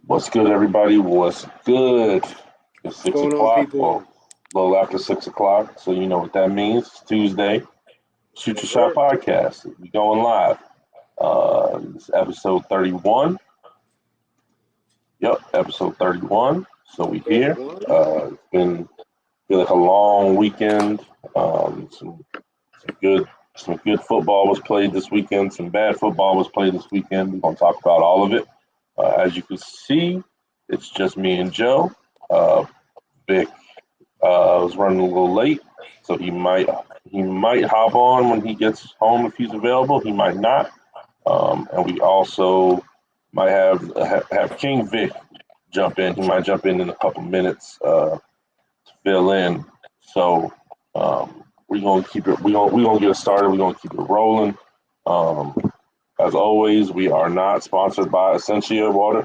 What's good, everybody? What's good? It's What's six going on, o'clock. people? Well, a little after 6 o'clock, so you know what that means. It's Tuesday. Shoot Your Yes, Shot sir. podcast. We going live. It's episode 31. Yep, episode 31. So we here. 31. It's been feel like a long weekend. Some good football was played this weekend. Some bad football was played this weekend. We're gonna talk about all of it. As you can see, it's just me and Joe. Vic was running a little late, so he might hop on when he gets home if he's available. He might not, and we also might have King Vic jump in. He might jump in a couple minutes to fill in. So we're gonna keep it. We're gonna get it started. We're gonna keep it rolling. Um, as always, we are not sponsored by Essentia Water,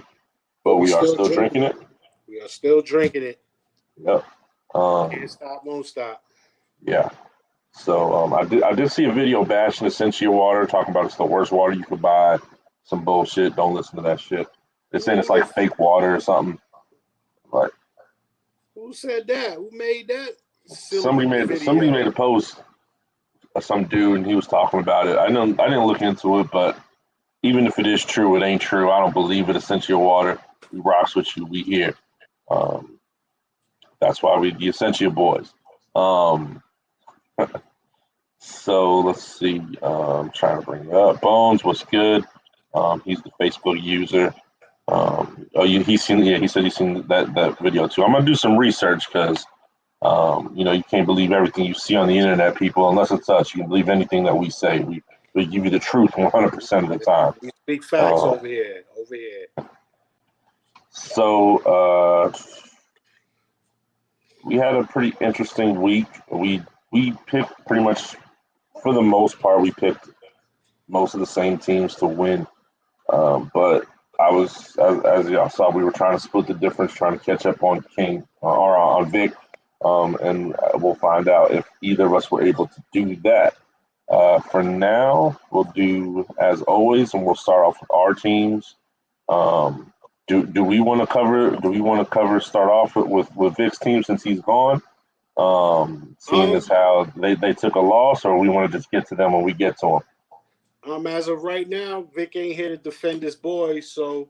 but But we we are still still drinking drinking it. it. We are still drinking it. Yep. Can't stop, won't stop. Yeah. So I did see a video bashing Essentia Water, talking about it's the worst water you could buy. Some bullshit. Don't listen to that shit. They're saying it's like fake water or something. But Who said that? Who made that? somebody made a post of some dude and he was talking about it. I didn't look into it, but even if it is true, it ain't true. I don't believe it. Essentia Water. We rocks with you. We here. Um, that's why we the Essentia boys. Um, So let's see. I'm trying to bring it up. Bones, what's good? He's the Facebook user. He's seen. Yeah, he said he's seen that video too. I'm gonna do some research because you can't believe everything you see on the internet, people. Unless it's us, you can believe anything that we say. We give you the truth 100% of the time. We speak facts Uh, over here. Over here. so we had a pretty interesting week. We picked pretty much, for the most part, we picked most of the same teams to win. But I was, as y'all saw, we were trying to split the difference, trying to catch up on King or on Vic, and we'll find out if either of us were able to do that. For now, we'll do as always, and we'll start off with our teams. Um, do we want to cover? Do we want to cover? Start off with Vic's team since he's gone. Seeing as how they took a loss, or we want to just get to them when we get to them. As of right now, Vic ain't here to defend his boy, so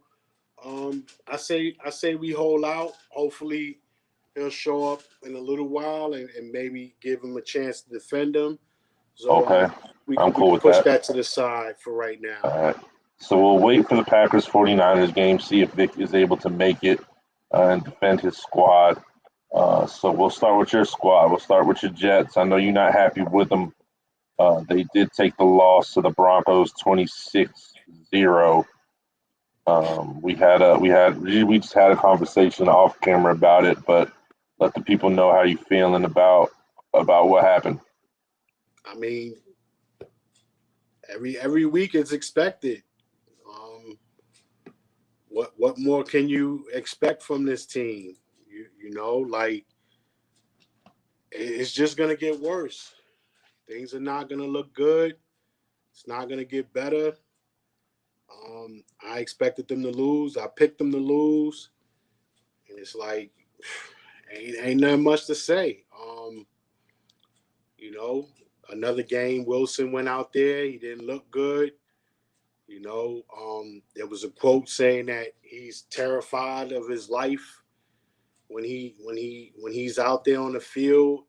I say we hold out. Hopefully, he'll show up in a little while and maybe give him a chance to defend him. So Okay, we I'm cool can with push that. that to the side for right now. All right. So we'll wait for the Packers 49ers game, see if Vic is able to make it and defend his squad. So we'll start with your squad. We'll start with your Jets. I know you're not happy with them. They did take the loss to the Broncos 26-0. We just had a conversation off camera about it, but let the people know how you feeling about what happened. I mean, every week is expected. What more can you expect from this team? Like it's just gonna get worse. Things are not gonna look good. It's not gonna get better. I expected them to lose. I picked them to lose, and it's like ain't nothing much to say. Another game. Wilson went out there. He didn't look good. There was a quote saying that he's terrified of his life when he's out there on the field.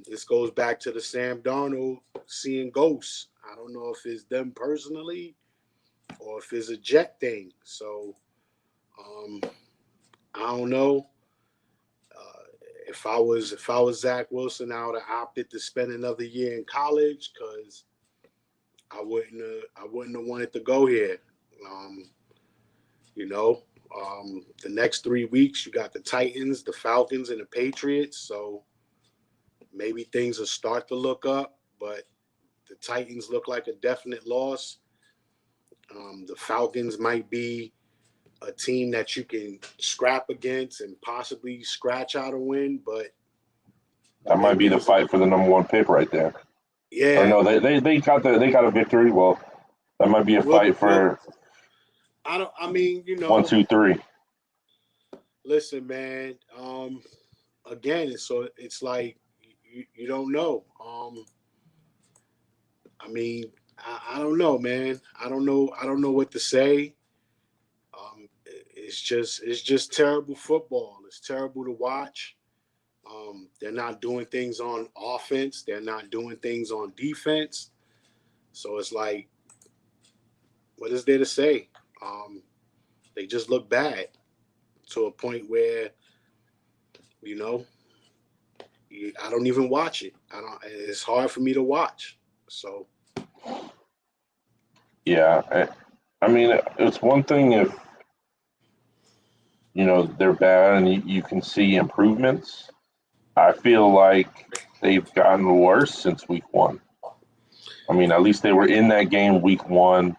This goes back to the Sam Darnold seeing ghosts. I don't know if it's them personally or if it's a jet thing. So I don't know. If I was Zach Wilson, I would have opted to spend another year in college because I wouldn't have wanted to go here. Um, the next 3 weeks you got the Titans, the Falcons, and the Patriots. So maybe things will start to look up, but the Titans look like a definite loss. The Falcons might be a team that you can scrap against and possibly scratch out a win, but that might be the fight for the number one pick right there. Yeah. Or no, they got a victory. Well, that might be a fight for. I mean, 1, 2, 3. Listen, man. Again, it's like you don't know. I mean, I don't know, man. I don't know. I don't know what to say. It's just terrible football. It's terrible to watch. They're not doing things on offense. They're not doing things on defense. So it's like, what is there to say? Um, they just look bad to a point where you know I don't even watch it. I don't. It's hard for me to watch. So Yeah, I mean, it's one thing if they're bad and you can see improvements. I feel like they've gotten worse since week one. I mean, at least they were in that game week one.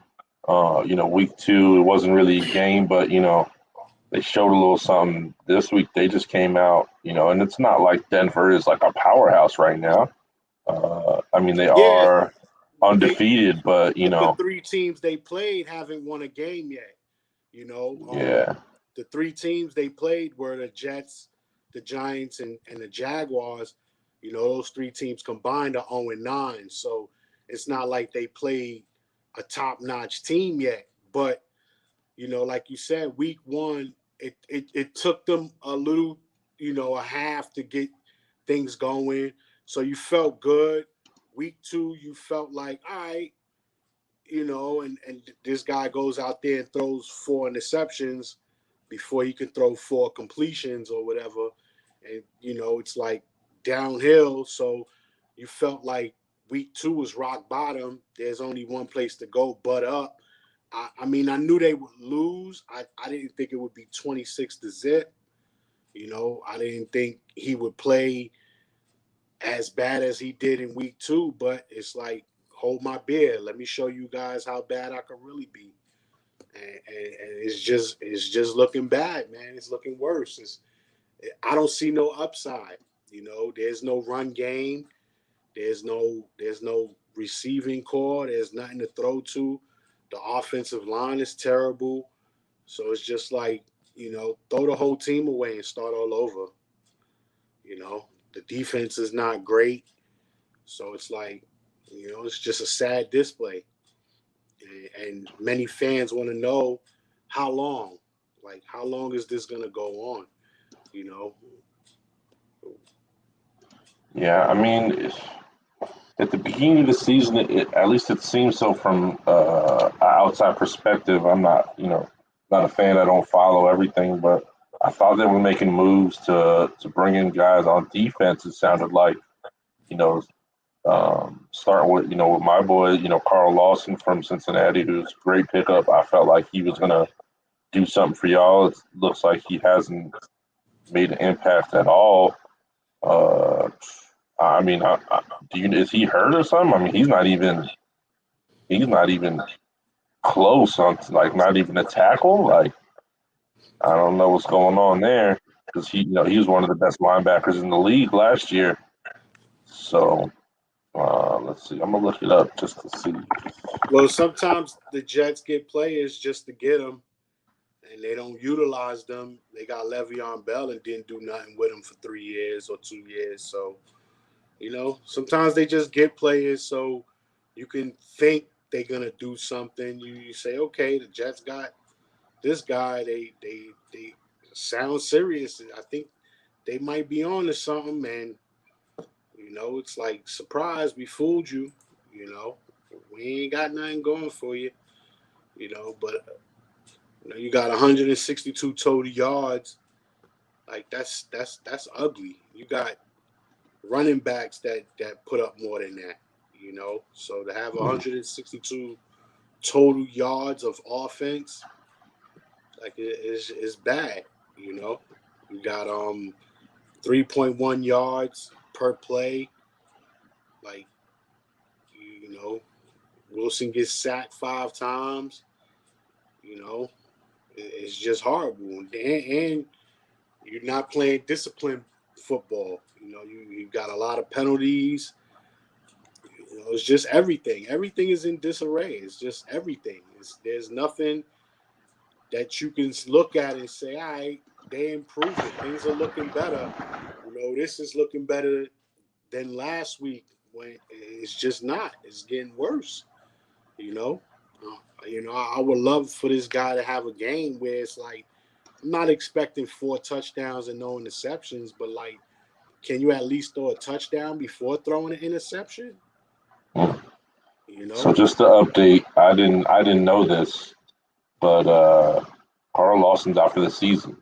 Week two, it wasn't really a game, but they showed a little something. This week they just came out, and it's not like Denver is like a powerhouse right now. I mean, they yeah, are they undefeated, but but the three teams they played haven't won a game yet. You know, yeah, the three teams they played were the Jets, the Giants, and the Jaguars. You know, those three teams combined are 0-9. So it's not like they played a top-notch team yet. But, like you said, week one, it took them a little, a half to get things going. So you felt good. Week two, you felt like, all right, and this guy goes out there and throws four interceptions before he can throw four completions or whatever. And, it's like downhill. So you felt like week two was rock bottom. There's only one place to go but up. I mean, I knew they would lose. I didn't think it would be 26-0. I didn't think he would play as bad as he did in week two, but it's like, hold my beer. Let me show you guys how bad I could really be. And it's just looking bad, man. It's looking worse. I don't see no upside. There's no run game. There's no receiving core. There's nothing to throw to. The offensive line is terrible. So it's just like, throw the whole team away and start all over. The defense is not great. So it's like, it's just a sad display. And many fans want to know how long, like, how long is this going to go on? You know, yeah. I mean, at the beginning of the season, at least it seems so from an outside perspective. I'm not, not a fan. I don't follow everything, but I thought they were making moves to bring in guys on defense. It sounded like, you know, starting with with my boy, Carl Lawson from Cincinnati, who's a great pickup. I felt like he was gonna do something for y'all. It looks like he hasn't made an impact at all. Uh, I mean, is he hurt or something? I mean, he's not even close on like not even a tackle. Like I don't know what's going on there because he was one of the best linebackers in the league last year. So let's see. I'm gonna look it up just to see. well, sometimes the Jets get players just to get them, and they don't utilize them. They got Le'Veon Bell and didn't do nothing with him for 3 years or 2 years. So sometimes they just get players so you can think they're gonna do something. You say, okay, the Jets got this guy. They sound serious. I think they might be on to something, and it's like, surprise, we fooled you. You know, we ain't got nothing going for you. But you got 162 total yards. Like that's ugly. You got running backs that put up more than that. So to have 162 total yards of offense, like is bad. You know, you got 3.1 yards per play. Like you know, Wilson gets sacked 5 times. You know, it's just horrible, and you're not playing disciplined football. You've got a lot of penalties. It's just everything. Everything is in disarray. It's just everything. There's nothing that you can look at and say, all right, they improving. Things are looking better. This is looking better than last week when it's just not. It's getting worse. You know, I would love for this guy to have a game where it's like I'm not expecting 4 touchdowns and no interceptions, but like, can you at least throw a touchdown before throwing an interception? Mm. You So know? just to update, I didn't know this, but Carl Lawson's out for the season.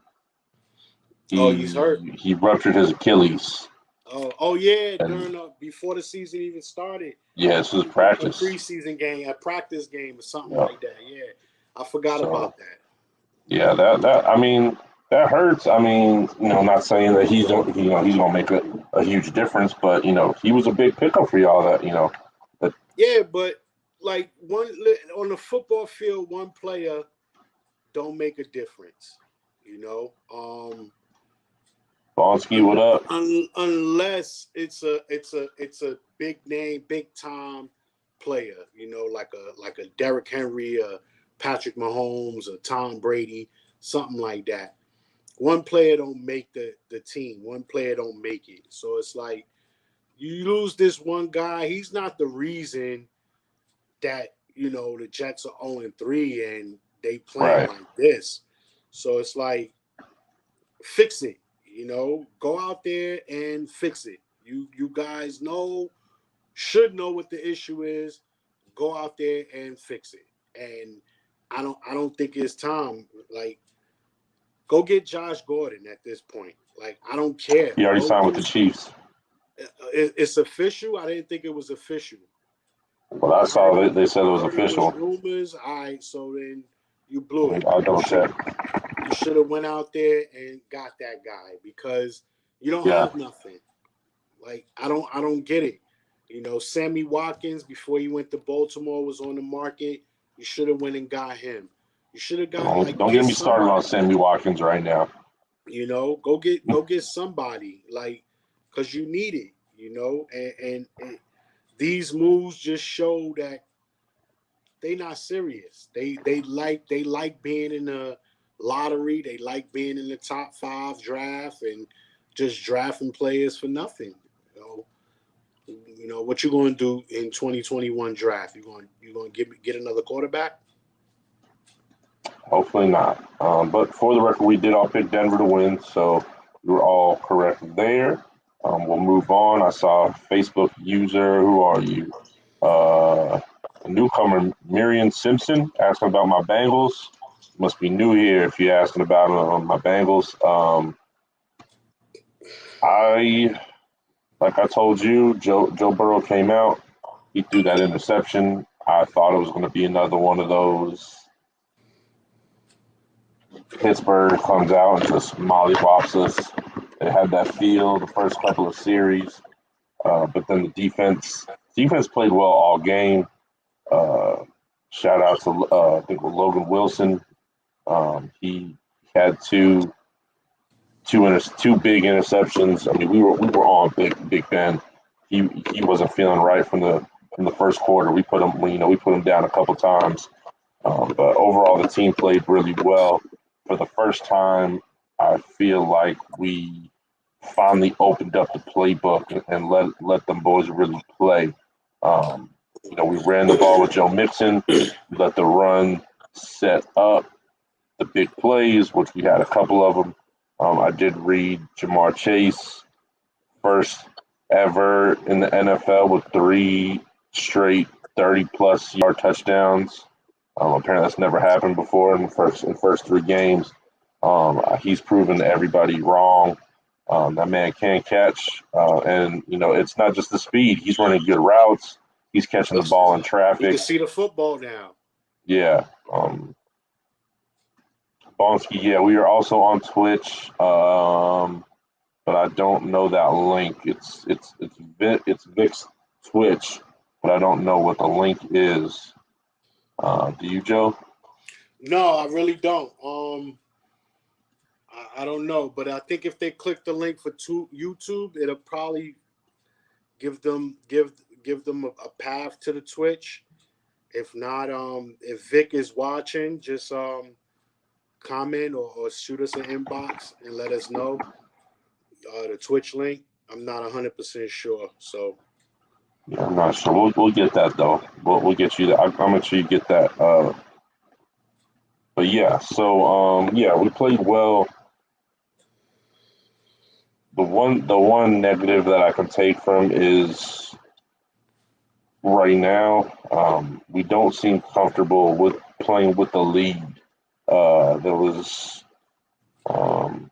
Oh, he's hurt. He ruptured his Achilles, Oh yeah, and before the season even started, yeah, this was a practice. preseason game, a practice game, or something Yeah. like that. Yeah, I forgot So about that. yeah, that I mean that hurts. I mean, not saying that he's gonna make a huge difference, but he was a big pickup for y'all. That Yeah, but like on the football field, one player don't make a difference. You know, Bonsky, what up? unless it's a big name, big time player. Like a Derrick Henry, a Patrick Mahomes, a Tom Brady, something like that. One player don't make the team. One player don't make it. So it's like you lose this one guy. He's not the reason that the Jets are 0-3 and they playing Right. like this. So it's like fix it. Go out there and fix it. You guys should know what the issue is. Go out there and fix it. And I don't think it's time. Like, go get Josh Gordon at this point. Like, I don't care. He already Go signed with do. the Chiefs. It's official. I didn't think it was official. But I I heard saw it. that they said it I was heard it was official. rumors. All right, so then you blew it. I'll You double should check. you should have went out there and got that guy because you don't Yeah. have nothing. Like, I don't get it. Sammy Watkins before he went to Baltimore was on the market. You should have went and got him. You should have got like Don't get get me started on somebody. Sammy Watkins right now. Go get somebody like because you need it. And these moves just show that they not serious. They like being in the lottery. They like being in the top 5 draft and just drafting players for nothing. What you going to do in 2021 draft? You going to get another quarterback? Hopefully not. But for the record, we did all pick Denver to win, so we were all correct there. We'll move on. I saw a Facebook user. Who are you? A newcomer, Miriam Simpson, asking about my Bengals. Must be new here if you're asking about my Bengals. I Like I told you, Joe Burrow came out. He threw that interception. I thought it was going to be another one of those. Pittsburgh comes out and just mollywops us. They had that feel the first couple of series, but then the defense played well all game. Uh, Shout out to I think Logan Wilson. He had two big interceptions. I mean, we were on Big Ben. He wasn't feeling right from the first quarter. We put him down a couple times, but overall the team played really well. For the first time, I feel like we finally opened up the playbook and let them boys really play. We ran the ball with Joe Mixon. We let the run set up the big plays, which we had a couple of them. I did read Jamar Chase, first ever in the NFL with 3 straight 30-plus yard touchdowns. Apparently, that's never happened before in the first 3 games. He's proven everybody wrong. That man can catch, and it's not just the speed. He's running good routes. He's catching the Looks ball in You can traffic. see the football now. Yeah. Bonsky, yeah, we are also on Twitch, but I don't know that link. It's Vic's Twitch, but I don't know what the link is. Do you, Joe? No, I really don't. I don't know, but I think if they click the link for YouTube, it'll probably give them a path to the Twitch. If not, if Vic is watching, just comment or shoot us an inbox and let us know the Twitch link. I'm not 100% sure. So yeah, I'm not sure. We'll get that though. We'll get you that. I'll make sure you get that. But yeah, so yeah, we played well. The one negative that I can take from is right now, we don't seem comfortable with playing with the lead. There was, hold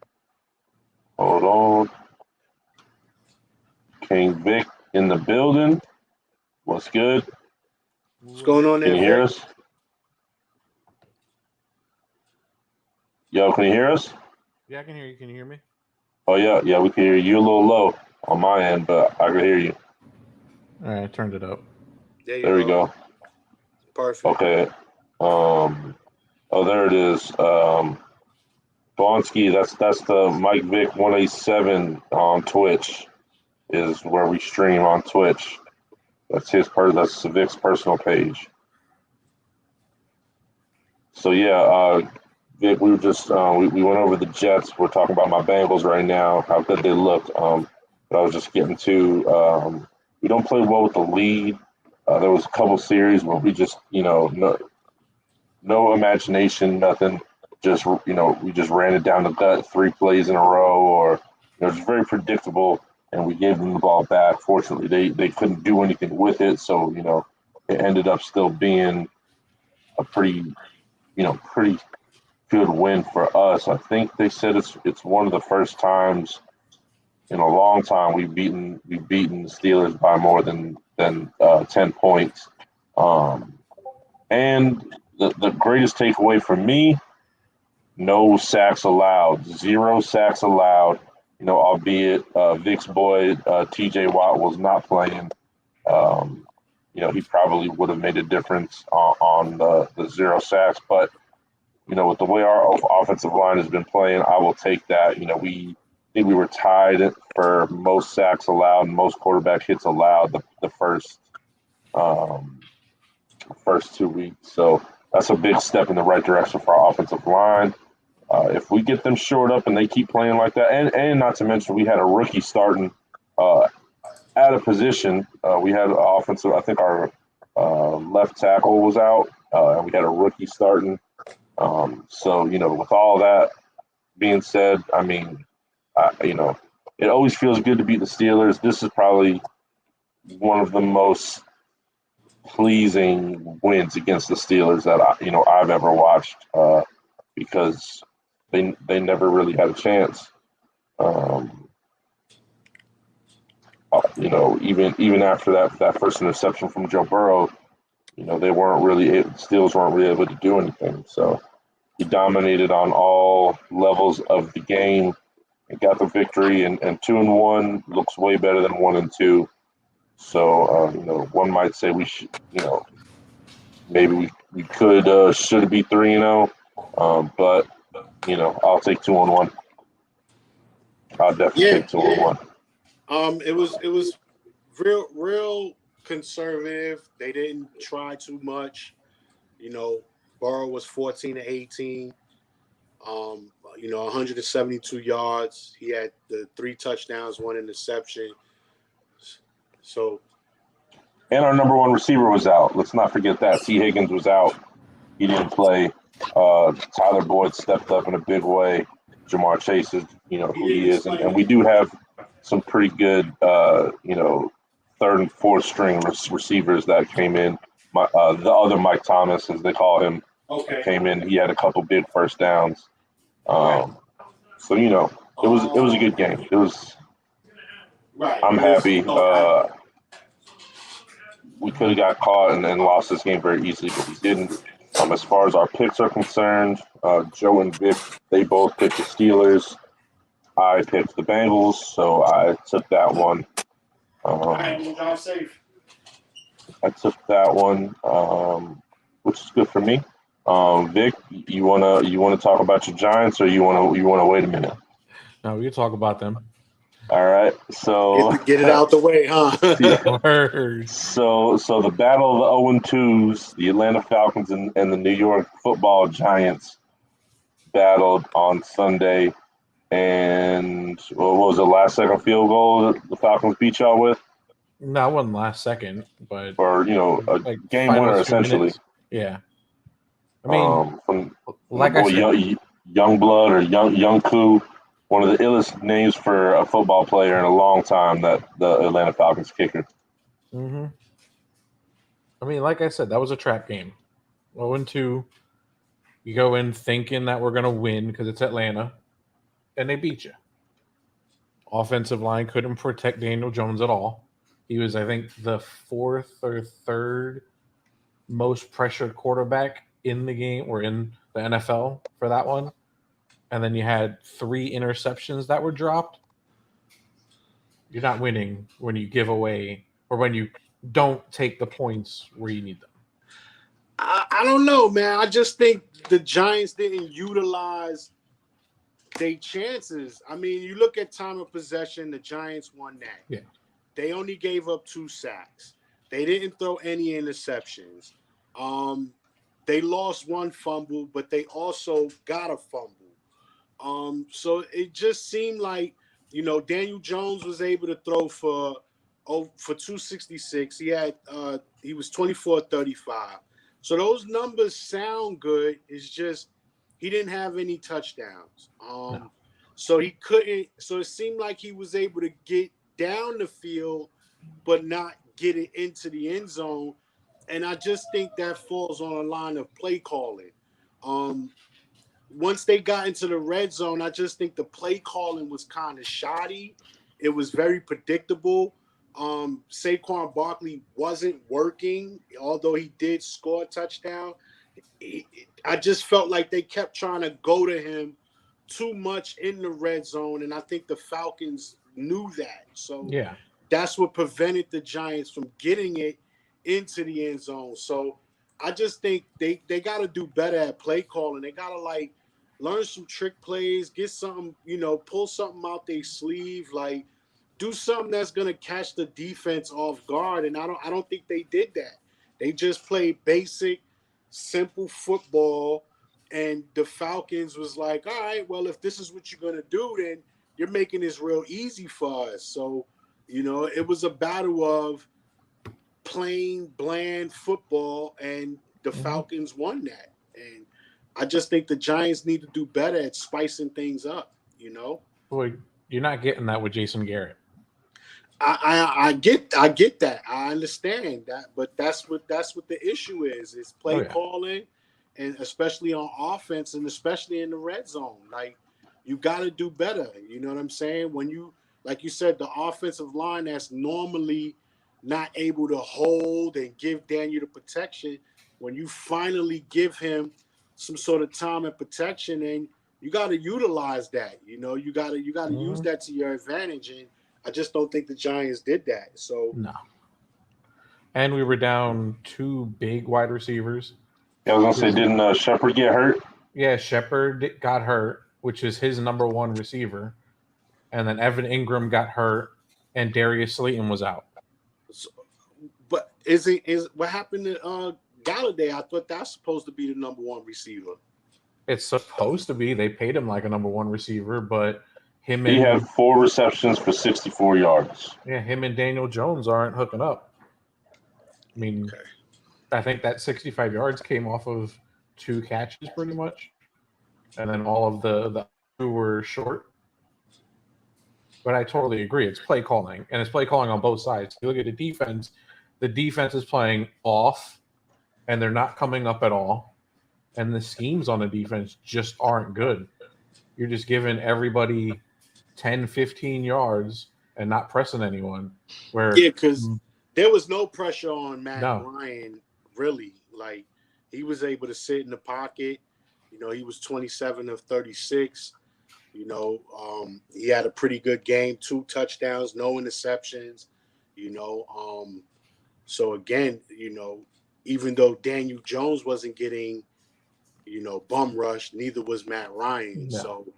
on, King Vic in the building. What's good? what's going on there? Can you hear us? Yo, can you hear us? Yeah, I can hear you. Can you hear me? Oh yeah, we can hear you. You're a little low on my end, but I can hear you. All right, I turned it up. There we go. Perfect. Okay. Oh, there it is. Blonsky, that's the Mike Vic 187 on Twitch, is where we stream on Twitch. That's that's Vic's personal page. So yeah, Vic, we were just we went over the Jets. We're talking about my Bengals right now, how good they looked. But I was just getting to we don't play well with the lead. There was a couple series where we just, no imagination, nothing. Just, we just ran it down the gut 3 plays in a row, or it was very predictable, and we gave them the ball back. Fortunately, they couldn't do anything with it, so it ended up still being a pretty good win for us. I think they said it's one of the first times in a long time we've beaten the Steelers by more than 10 points. And the greatest takeaway for me, no sacks allowed, 0 sacks allowed. Albeit Vic's boy T.J. Watt was not playing. He probably would have made a difference on the 0 sacks. But with the way our offensive line has been playing, I will take that. We think we were tied for most sacks allowed and most quarterback hits allowed the first 2 weeks. So that's a big step in the right direction for our offensive line. If we get them shored up and they keep playing like that, and not to mention we had a rookie starting at a position. We had an offensive, I think our left tackle was out, and we had a rookie starting. So, with all that being said, I mean, it always feels good to beat the Steelers. This is probably one of the most pleasing wins against the Steelers that I've ever watched, because they never really had a chance. Even after that first interception from Joe Burrow, Steelers weren't really able to do anything. So we dominated on all levels of the game and got the victory. And 2-1 looks way better than 1-2. So one might say we should, maybe we could should be 3-0. But I'll take 2-1. I'll definitely take 2-1. It was real conservative. They didn't try too much. Burrow was 14-18. 172 yards. He had the 3 touchdowns, 1 interception. So, and our number 1 receiver was out. Let's not forget that. T. Higgins was out. He didn't play. Tyler Boyd stepped up in a big way. Jamar Chase is, who he is, and we do have some pretty good, 3rd and 4th string receivers that came in. The other Mike Thomas, as they call him, came in. He had a couple big first downs. So it was a good game. It was. I'm happy. We could have got caught and lost this game very easily, but we didn't. As far as our picks are concerned, Joe and Vic, they both picked the Steelers. I picked the Bengals, so I took that one. I took that one, which is good for me. Vic, you wanna talk about your Giants, or you wanna wait a minute? No, we can talk about them. All right, so get it out the way, huh? Yeah. So the battle of the 0-2s, the Atlanta Falcons and the New York Football Giants. battled on Sunday, and what was the last second field goal that the Falcons beat y'all with? No, it wasn't last second, but Or a like game winner final 2 essentially. minutes. Yeah. I mean, From like my I boy said, Young Blood or Young Koo, one of the illest names for a football player in a long time. That the Atlanta Falcons kicker. hmm I mean, like I said, that was a trap game. 0-2. You go in thinking that we're gonna win because it's Atlanta, and they beat you. Offensive line couldn't protect Daniel Jones at all. He was, I think, the fourth or third most pressured quarterback in the game or in the NFL for that one. And then you had 3 interceptions that were dropped. You're not winning when you give away or when you don't take the points where you need them. I don't know, man. I just think the Giants didn't utilize their chances. I mean, you look at time of possession, the Giants won that. Yeah. They only gave up 2 sacks. They didn't throw any interceptions. They lost 1 fumble, but they also got a fumble. So it just seemed like, Daniel Jones was able to throw for 266. He was 24-35. So those numbers sound good. It's just he didn't have any touchdowns. No. So he couldn't. So it seemed like he was able to get down the field, but not get it into the end zone. And I just think that falls on a line of play calling. Once they got into the red zone, I just think the play calling was kind of shoddy. It was very predictable. Saquon Barkley wasn't working, although he did score a touchdown. I just felt like they kept trying to go to him too much in the red zone, and I think the Falcons knew that. So Yeah. that's what prevented the Giants from getting it into the end zone. So I just think they got to do better at play calling. They got to learn some trick plays, get something, pull something out their sleeve, do something that's gonna catch the defense off guard. And I don't think they did that. They just played basic, simple football. And the Falcons was like, all right, well, if this is what you're gonna do, then you're making this real easy for us. So, it was a battle of plain, bland football, and the Falcons won that. And I just think the Giants need to do better at spicing things up, Boy, you're not getting that with Jason Garrett. I get that. I understand that, but that's what the issue is. It's play calling, and especially on offense, and especially in the red zone. Like, you got to do better. You know what I'm saying? When you, like you said, the offensive line that's normally not able to hold and give Daniel the protection, when you finally give him some sort of time and protection, and you got to utilize that. You got to use that to your advantage. And I just don't think the Giants did that. So No. And we were down 2 big wide receivers. Yeah, I was gonna say, didn't Shepard get hurt? Yeah, Shepard got hurt, which is his number 1 receiver, and then Evan Ingram got hurt, and Darius Slayton was out. But is what happened to Galladay? I thought that's supposed to be the number 1 receiver. It's supposed to be. They paid him like a number 1 receiver, but he had 4 receptions for 64 yards. Yeah, him and Daniel Jones aren't hooking up. I mean, I think that 65 yards came off of 2 catches pretty much, and then all of the 2 were short. But I totally agree. It's play calling, and it's play calling on both sides. You look at the defense is playing off, and they're not coming up at all, and the schemes on the defense just aren't good. You're just giving everybody 10, 15 yards and not pressing anyone. Because there was no pressure on Matt Ryan, really. Like, he was able to sit in the pocket. He was 27 of 36. He had a pretty good game, 2 touchdowns, no interceptions. So again, even though Daniel Jones wasn't getting, bum rushed, neither was Matt Ryan. No. So,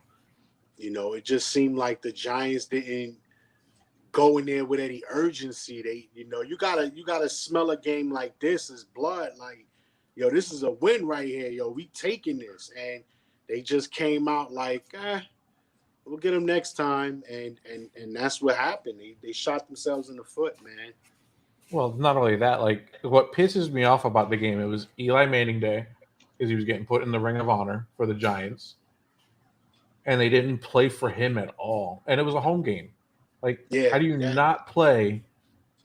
it just seemed like the Giants didn't go in there with any urgency. They, you gotta smell a game like this as blood. Like, this is a win right here. We taking this. And They just came out like, we'll get them next time, and that's what happened. They shot themselves in the foot, man. Well, not only that, like what pisses me off about the game, it was Eli Manning Day because he was getting put in the Ring of Honor for the Giants, and they didn't play for him at all, and it was a home game. Like, Yeah, how do you not play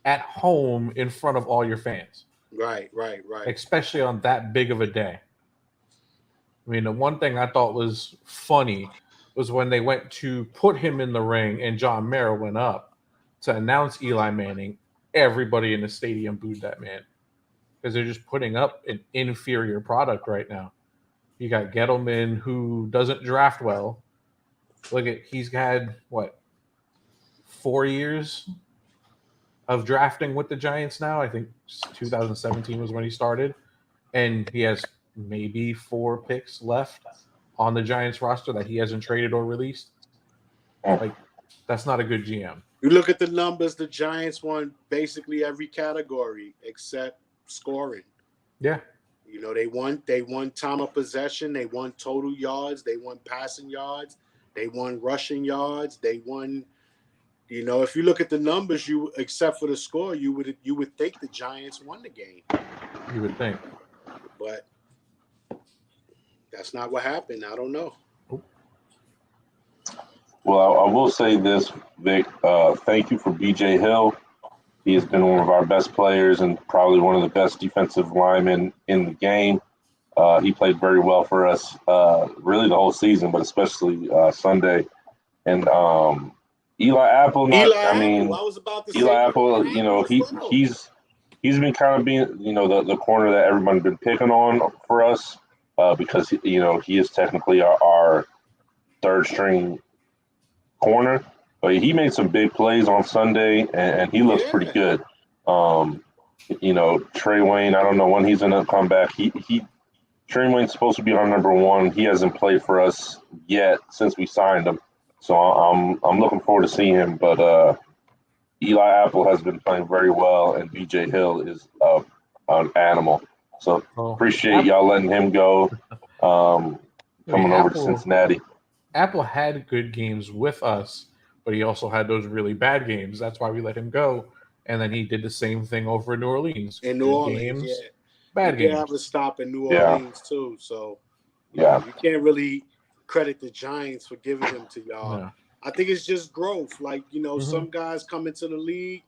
at home in front of all your fans? Right. Especially on that big of a day. I mean, the one thing I thought was funny was when they went to put him in the ring and John Mara went up to announce Eli Manning. Everybody in the stadium booed that man because they're just putting up an inferior product right now. You got Gettleman, who doesn't draft well. Look at, he's had, 4 years of drafting with the Giants now? I think 2017 was when he started. And he has maybe 4 picks left on the Giants roster that he hasn't traded or released. Like, that's not a good GM. You look at the numbers, the Giants won basically every category except scoring. Yeah. You know, they won time of possession, they won total yards, they won passing yards, they won rushing yards, they won, you know, if you look at the numbers, you except for the score, you would think the Giants won the game. You would think. But that's not what happened. I don't know. Well, I will say this, Vic. Thank you for B.J. Hill. He has been one of our best players and probably one of the best defensive linemen in the game. He played very well for us, really the whole season, but especially Sunday. And Eli Apple, I was about to say Eli Apple, you know, he's been kind of being, you know, the corner that everybody's been picking on for us because, you know, he is technically our third string corner. But he made some big plays on Sunday, and he looks pretty good. You know, Trey Wayne, I don't know when he's going to come back. Trey Wayne's supposed to be our number one. He hasn't played for us yet since we signed him. So I'm looking forward to seeing him. But Eli Apple has been playing very well, and B.J. Hill is an animal. So appreciate y'all letting him go coming over to Cincinnati. Apple had good games with us, but he also had those really bad games. That's why we let him go. And then he did the same thing over in New Orleans. In New Orleans, games, bad games. He have a stop in New Orleans too. So you can't really credit the Giants for giving him to y'all. No. I think it's just growth. Like, you know, some guys come into the league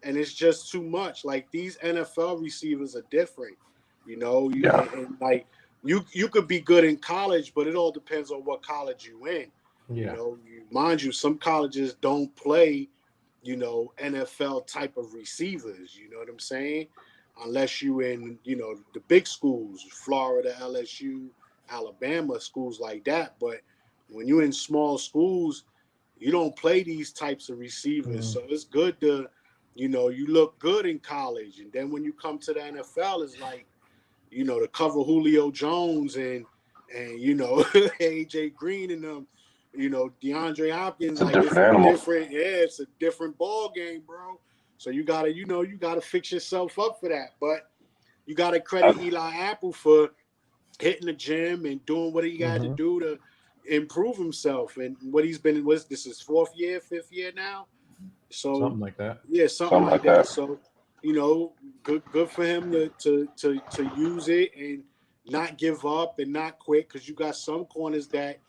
and it's just too much. Like, these NFL receivers are different. You know, and like you could be good in college, but it all depends on what college you in. Yeah. You know, mind you, some colleges don't play, you know, NFL type of receivers. You know what I'm saying? Unless you in, you know, the big schools, Florida, LSU, Alabama, schools like that. But when you're in small schools, you don't play these types of receivers. So it's good to, you know, you look good in college. And then when you come to the NFL, it's like, you know, to cover Julio Jones and you know, AJ Green and them, you know, DeAndre Hopkins, it's a different ball game, bro. So you gotta fix yourself up for that. But you gotta credit Eli Apple for hitting the gym and doing what he got to do to improve himself. And what he's been, this is 4th year, 5th year now? So something like that. Yeah, something like that. So, you know, good for him to use it and not give up and not quit, because you got some corners that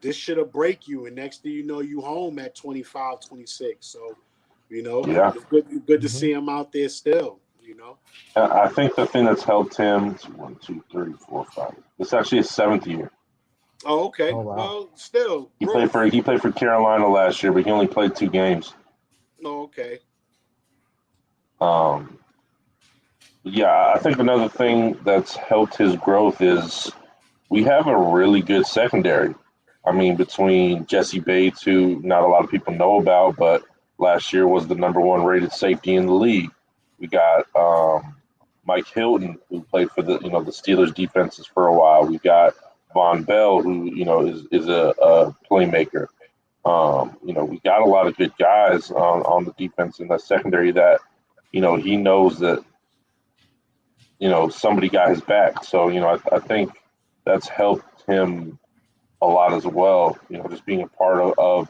this should have break you, and next thing you know, you home at 25, 26. So, you know, it's good to see him out there still, you know. I think the thing that's helped him, 1, 2, 3, 4, 5. It's actually his 7th year. Oh, okay. Oh, wow. Well, still. He played for Carolina last year, but he only played 2 games. Oh, okay. Yeah, I think another thing that's helped his growth is we have a really good secondary. I mean, between Jesse Bates, who not a lot of people know about, but last year was the number 1 rated safety in the league. We got Mike Hilton, who played for the Steelers defenses for a while. We got Von Bell, who, you know, is a playmaker. You know, we got a lot of good guys on the defense in that secondary that, you know, he knows that, you know, somebody got his back. So, you know, I think that's helped him a lot as well. Just being a part of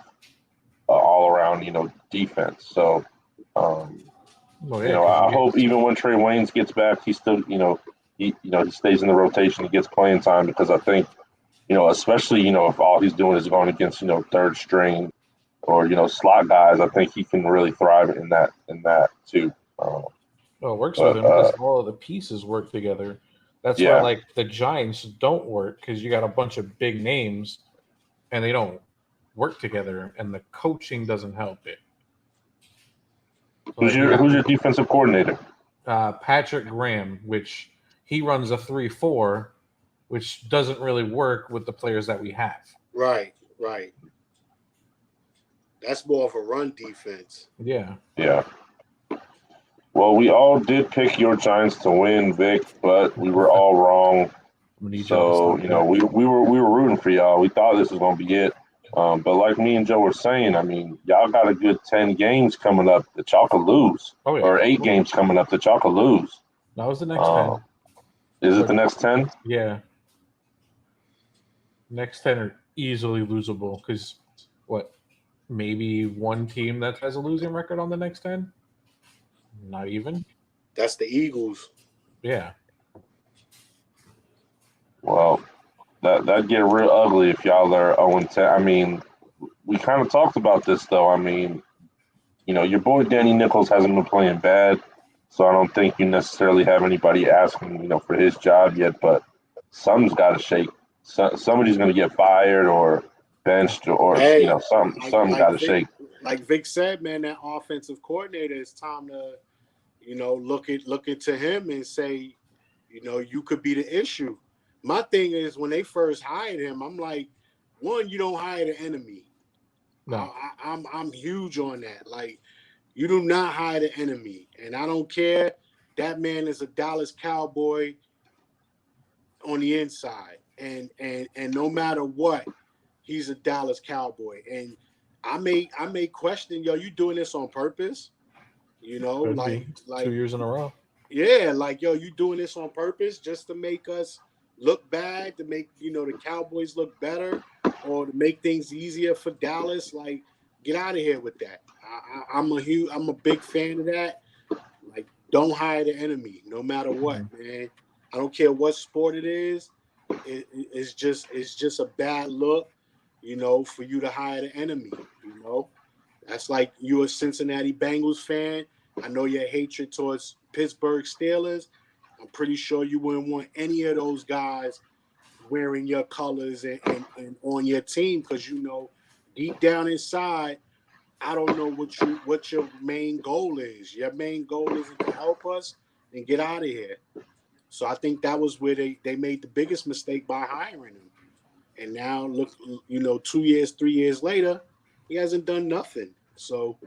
all around defense. So Well, yeah, because I you hope even when Trey Waynes gets back, he still he stays in the rotation, he gets playing time because I think especially if all he's doing is going against third string or slot guys, I think he can really thrive in that too. well, it works with But him because all of the pieces work together. That's why, yeah, like, the Giants don't work because you got a bunch of big names and they don't work together, and the coaching doesn't help it. So, who's like, you your got who's your defensive coordinator? Patrick Graham, which he runs a 3-4, which doesn't really work with the players that we have. Right. That's more of a run defense. Yeah. Yeah. Well, we all did pick your Giants to win, Vic, but we were all wrong. I'm gonna need y'all to So stop that. we were rooting for y'all. We thought this was going to be it. But like me and Joe were saying, I mean, y'all got a good 10 games coming up that y'all could lose, Oh, yeah. or 8 games coming up that y'all could lose. That was the next 10. Is it the next 10? Yeah. Next 10 are easily losable because maybe one team that has a losing record on the next 10? Not even. That's the Eagles. Yeah. Well, that'd get real ugly if y'all are 0-10. I mean, we kind of talked about this, though. I mean, your boy Danny Nichols hasn't been playing bad, so I don't think you necessarily have anybody asking, for his job yet, but something's got to shake. Somebody's going to get fired or benched or, Hey, something got to shake. Like Vic said, man, that offensive coordinator, it's time to, look into him and say, you could be the issue. My thing is when they first hired him, I'm like, one, you don't hire the enemy. No. I'm huge on that. Like, you do not hire the enemy, and I don't care. That man is a Dallas Cowboy on the inside, and no matter what, he's a Dallas Cowboy. And I may question, you doing this on purpose? Could be. 2 years in a row. Yeah, like, you doing this on purpose just to make us look bad, to make the Cowboys look better, or to make things easier for Dallas. Like, get out of here with that. I'm a big fan of that. Like, don't hire the enemy, no matter what, man. I don't care what sport it is. It's just a bad look, for you to hire the enemy. That's like you a Cincinnati Bengals fan. I know your hatred towards Pittsburgh Steelers. I'm pretty sure you wouldn't want any of those guys wearing your colors and on your team because deep down inside, I don't know what your main goal is. Your main goal is to help us and get out of here. So I think that was where they made the biggest mistake by hiring him. And now look, 2 years, 3 years later, he hasn't done nothing. So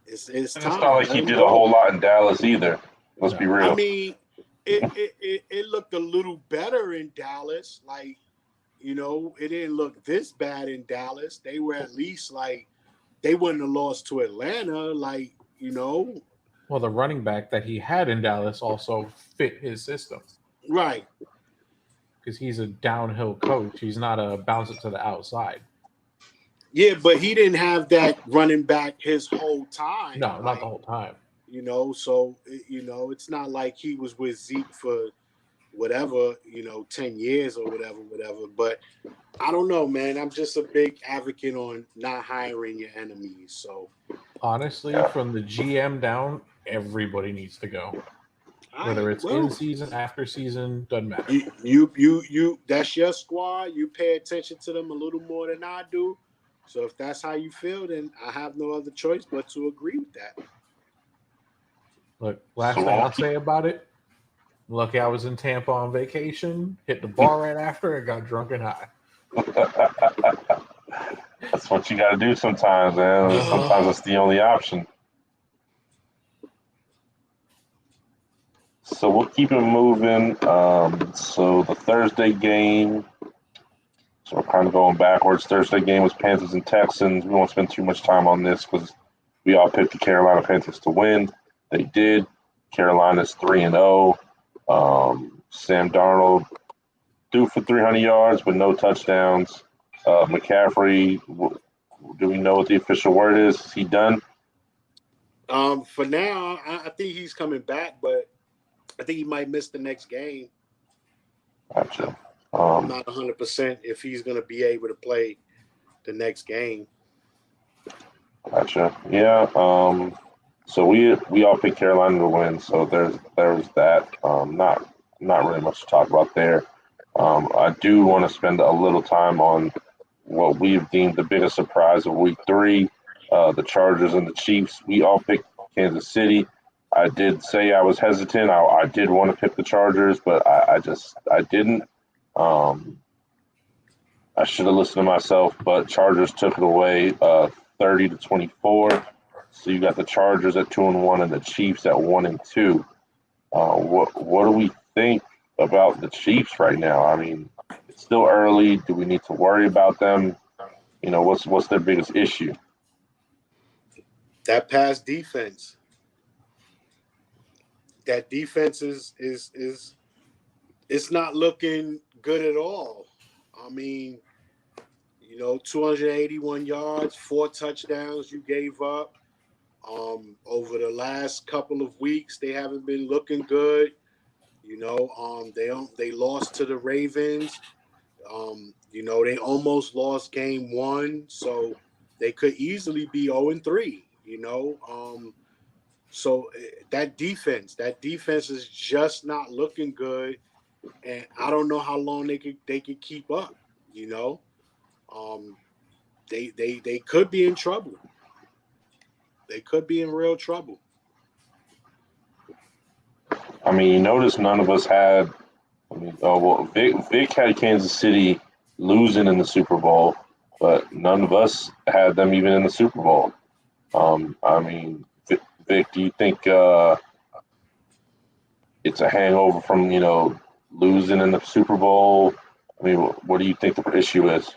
it's And it's time. not like he did a whole lot in Dallas either. Let's be real. I mean, it looked a little better in Dallas. Like, it didn't look this bad in Dallas. They were at least like they wouldn't have lost to Atlanta. Like, Well, the running back that he had in Dallas also fit his system right. because he's a downhill coach. He's not a bounce it to the outside. Yeah, but he didn't have that running back his whole time. No, not the whole time. So it's not like he was with Zeke for whatever, 10 years or whatever. But I don't know, man. I'm just a big advocate on not hiring your enemies. So honestly, from the GM down, everybody needs to go. Whether it's in season, after season, doesn't matter. You that's your squad. You pay attention to them a little more than I do. So if that's how you feel, then I have no other choice but to agree with that. Look, last thing I'll say about it, lucky I was in Tampa on vacation, hit the bar right after, and got drunk and high. That's what you got to do sometimes, man. Sometimes that's the only option. So we'll keep it moving. So the Thursday game, so we're kind of going backwards. Thursday game was Panthers and Texans. We won't spend too much time on this because we all picked the Carolina Panthers to win. They did. Carolina's 3-0. Sam Darnold threw for 300 yards, but no touchdowns. McCaffrey, do we know what the official word is? Is he done? For now, I think he's coming back, but I think he might miss the next game. Gotcha. I'm not 100% if he's going to be able to play the next game. Gotcha. Yeah. So we all picked Carolina to win. So there's that. Not really much to talk about there. I do want to spend a little time on what we've deemed the biggest surprise of Week 3, the Chargers and the Chiefs. We all picked Kansas City. I did say I was hesitant. I did want to pick the Chargers, but I didn't. I should have listened to myself, but Chargers took it away 30-24. So you got the Chargers at 2-1 and the Chiefs at 1-2. What do we think about the Chiefs right now? I mean, it's still early. Do we need to worry about them? You know, what's their biggest issue? That pass defense. That defense is it's not looking good at all. I mean, 281 yards, 4 touchdowns you gave up. Over the last couple of weeks, they haven't been looking good. They lost to the Ravens. They almost lost game 1, so they could easily be 0-3. So that defense is just not looking good, and I don't know how long they could keep up. They could be in trouble. They could be in real trouble. I mean, you notice none of us had. Vic had Kansas City losing in the Super Bowl, but none of us had them even in the Super Bowl. I mean, Vic, do you think it's a hangover from losing in the Super Bowl? I mean, what do you think the issue is?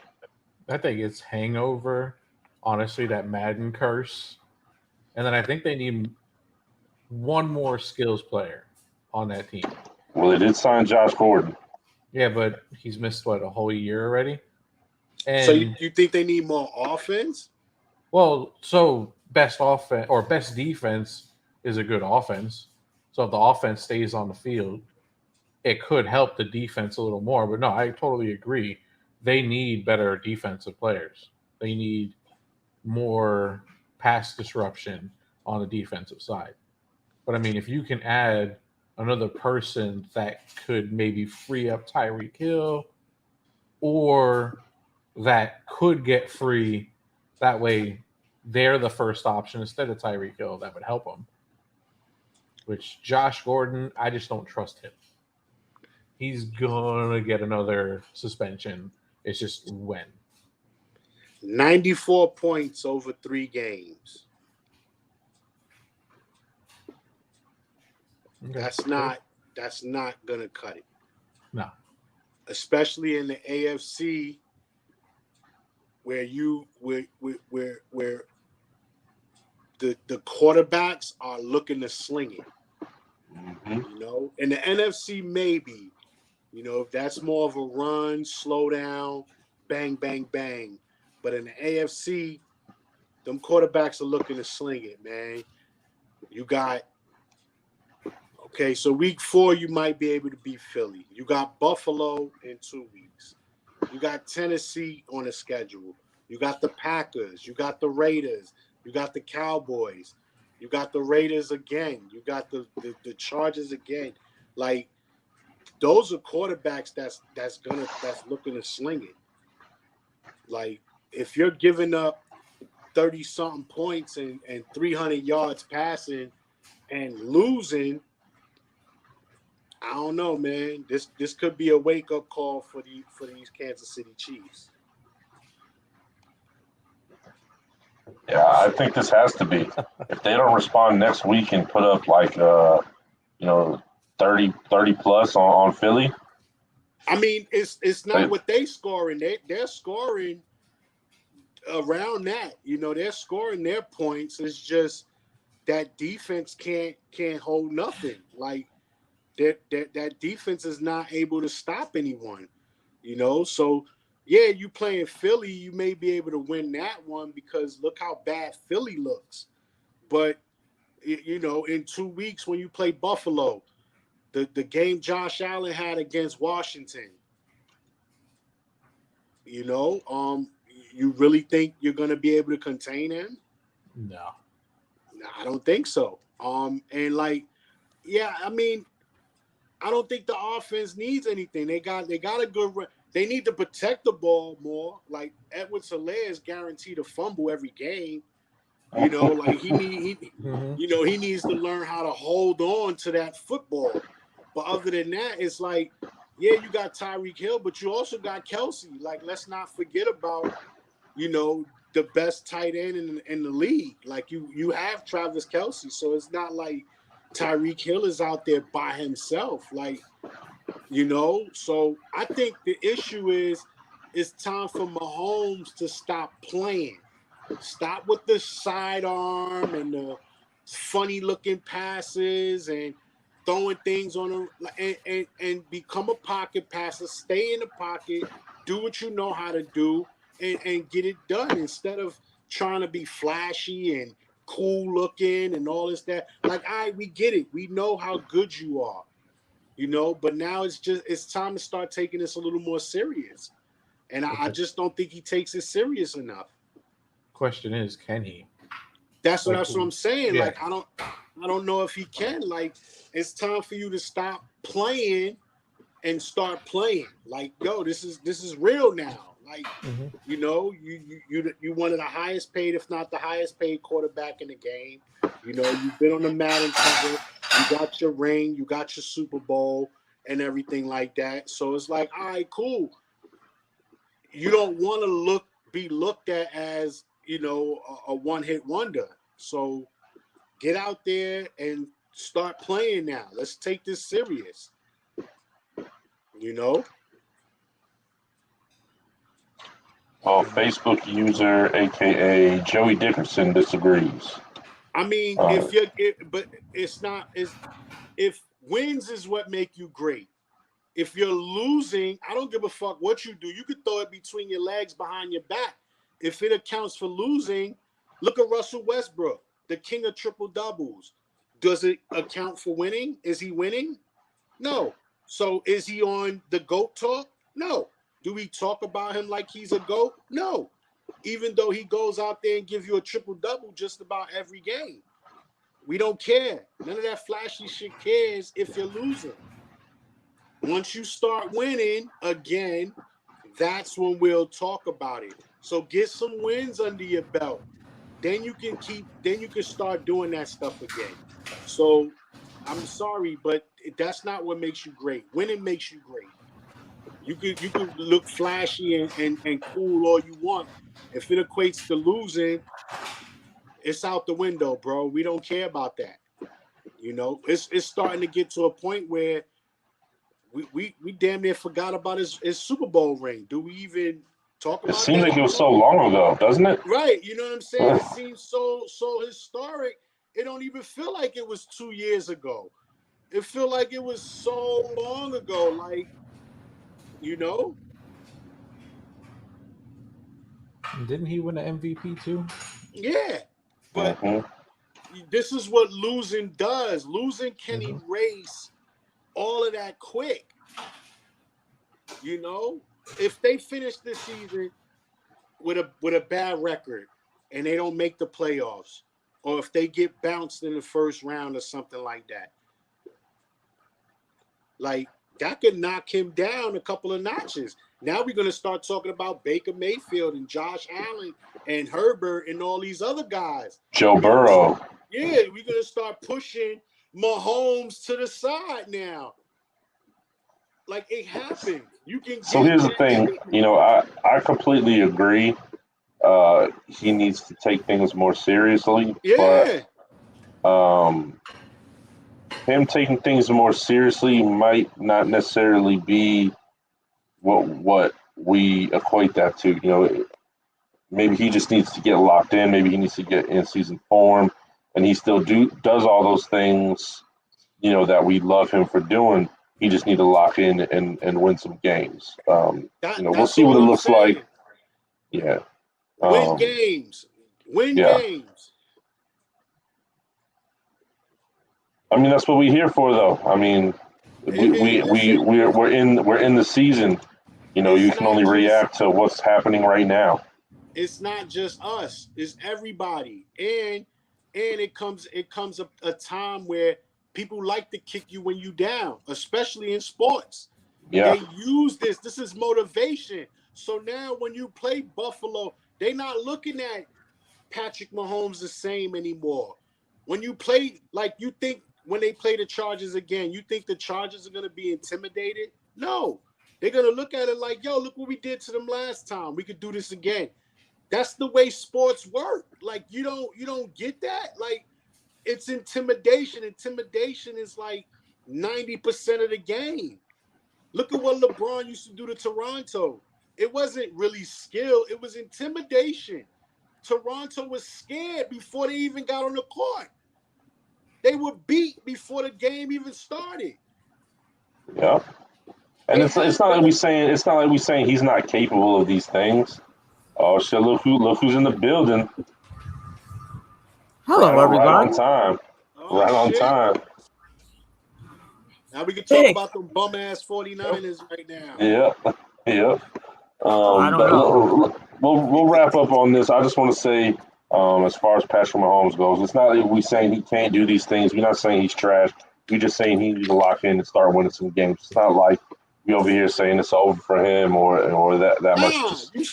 I think it's hangover. Honestly, that Madden curse, and then I think they need one more skills player on that team. Well, they did sign Josh Gordon. Yeah, but he's missed a whole year already. And so you think they need more offense? Well, so best offense or best defense is a good offense. So if the offense stays on the field, it could help the defense a little more. But no, I totally agree. They need better defensive players. They need more pass disruption on the defensive side. But I mean, if you can add another person that could maybe free up Tyreek Hill, or that could get free, that way they're the first option instead of Tyreek Hill, that would help them. Which Josh Gordon, I just don't trust him. He's gonna get another suspension. It's just when. 94 points over 3 games. Okay. That's not gonna cut it. No. Especially in the AFC, where the quarterbacks are looking to sling it. Mm-hmm. In the NFC, maybe, if that's more of a run, slow down, bang, bang, bang. But in the AFC, them quarterbacks are looking to sling it, man. You got, so week 4, you might be able to beat Philly. You got Buffalo in 2 weeks. You got Tennessee on the schedule. You got the Packers. You got the Raiders. You got the Cowboys. You got the Raiders again. You got the Chargers again. Like, those are quarterbacks that's looking to sling it. Like, if you're giving up 30-something points and 300 yards passing and losing, I don't know, man. This could be a wake-up call for these Kansas City Chiefs. Yeah, I think this has to be. If they don't respond next week and put up 30 plus on Philly. I mean, it's not what they scoring. They're scoring around that. They're scoring their points. It's just that defense can't hold nothing. Like, that defense is not able to stop anyone. So yeah, you playing Philly, you may be able to win that one because look how bad Philly looks. But you know, in 2 weeks when you play Buffalo, the game Josh Allen had against Washington, you know, you really think you're gonna be able to contain him? No. I don't think so. And like, yeah, I mean, I don't think the offense needs anything. They got a good. They need to protect the ball more. Like Edwards-Helaire is guaranteed to fumble every game. You know, like he needs to learn how to hold on to that football. But other than that, it's like, yeah, you got Tyreek Hill, but you also got Kelsey. Like, let's not forget about, you know, the best tight end in the league. Like you have Travis Kelsey, so it's not like Tyreek Hill is out there by himself. Like, you know, so I think the issue is it's time for Mahomes to stop playing. Stop with the sidearm and the funny looking passes and throwing things on him and become a pocket passer. Stay in the pocket, do what you know how to do, and get it done instead of trying to be flashy and cool looking and all this that. Like, we get it. We know how good you are, you know. But now it's time to start taking this a little more serious. And I just don't think he takes it serious enough. Question is, can he? That's what I'm saying. Yeah. Like, I don't know if he can. Like, it's time for you to stop playing and start playing. Like, yo, this is real now. Like, you know, you one of the highest paid, if not the highest paid quarterback in the game. You know, you've been on the Madden cover. You got your ring. You got your Super Bowl and everything like that. So it's like, all right, cool. You don't want to be looked at as, you know, a one-hit wonder. So get out there and start playing now. Let's take this serious. You know? Well, Facebook user, aka Joey Dickerson, disagrees. I mean, but it's not. If wins is what make you great. If you're losing, I don't give a fuck what you do. You could throw it between your legs behind your back. If it accounts for losing, look at Russell Westbrook, the king of triple doubles. Does it account for winning? Is he winning? No. So is he on the GOAT talk? No. Do we talk about him like he's a GOAT? No. Even though he goes out there and gives you a triple double just about every game. We don't care. None of that flashy shit cares if you're losing. Once you start winning again, that's when we'll talk about it. So get some wins under your belt. Then you can start doing that stuff again. So I'm sorry, but that's not what makes you great. Winning makes you great. You could look flashy and cool all you want. If it equates to losing, it's out the window, bro. We don't care about that. You know, it's starting to get to a point where we damn near forgot about his Super Bowl ring. Do we even talk about it? It seems like it was so long ago, doesn't it? Right. You know what I'm saying? It seems so historic. It don't even feel like it was 2 years ago. It feel like it was so long ago. Like, you know? Didn't he win an MVP too? Yeah. But this is what losing does. Losing can erase all of that quick. You know? If they finish this season with a bad record and they don't make the playoffs, or if they get bounced in the first round or something like that, like, that could knock him down a couple of notches. Now we're going to start talking about Baker Mayfield and Josh Allen and Herbert and all these other guys. Joe Burrow. Yeah, we're going to start pushing Mahomes to the side now. Like, it happened. You can. So here's the thing. You know, I completely agree. He needs to take things more seriously. Yeah. But him taking things more seriously might not necessarily be what we equate that to. You know, maybe he just needs to get locked in. Maybe he needs to get in season form, and he still does all those things, you know, that we love him for doing. He just need to lock in and win some games. We'll That's see what it all I'm looks saying. like. Yeah. Win games. Win yeah. games. I mean, that's what we're here for, though. I mean, we're in the season. You can only react to what's happening right now. It's not just us; it's everybody, and it comes a time where people like to kick you when you down, especially in sports. Yeah. They use this. This is motivation. So now, when you play Buffalo, they're not looking at Patrick Mahomes the same anymore. When you play, like, you think when they play the Chargers again, you think the Chargers are going to be intimidated? No. They're going to look at it like, yo, look what we did to them last time. We could do this again. That's the way sports work. Like, you don't get that? Like, it's intimidation. Intimidation is like 90% of the game. Look at what LeBron used to do to Toronto. It wasn't really skill. It was intimidation. Toronto was scared before they even got on the court. They were beat before the game even started. Yeah. And it's not like we saying he's not capable of these things. Oh shit! Look who's in the building. Hello, everybody. Right on time. Oh, right on shit. time. Now we can talk about them bum ass 49ers right now. Yeah. Yeah. I don't know. We'll wrap up on this. I just want to say, as far as Patrick Mahomes goes, it's not like we're saying he can't do these things. We're not saying he's trash. We're just saying he needs to lock in and start winning some games. It's not like we over here saying it's over for him or that much. You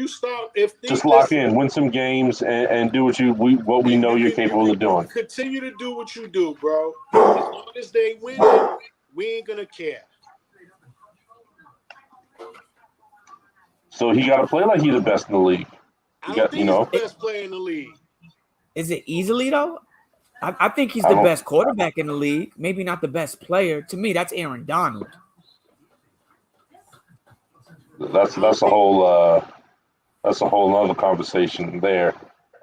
start if just lock in, win some games, and do what we know you're capable of doing. Continue to do what you do, bro. As long as they win, we ain't gonna care. So he got to play like he's the best in the league. I don't think he's the best player in the league. Is it easily though? I think he's the best quarterback in the league. Maybe not the best player. To me, that's Aaron Donald. That's a whole other conversation there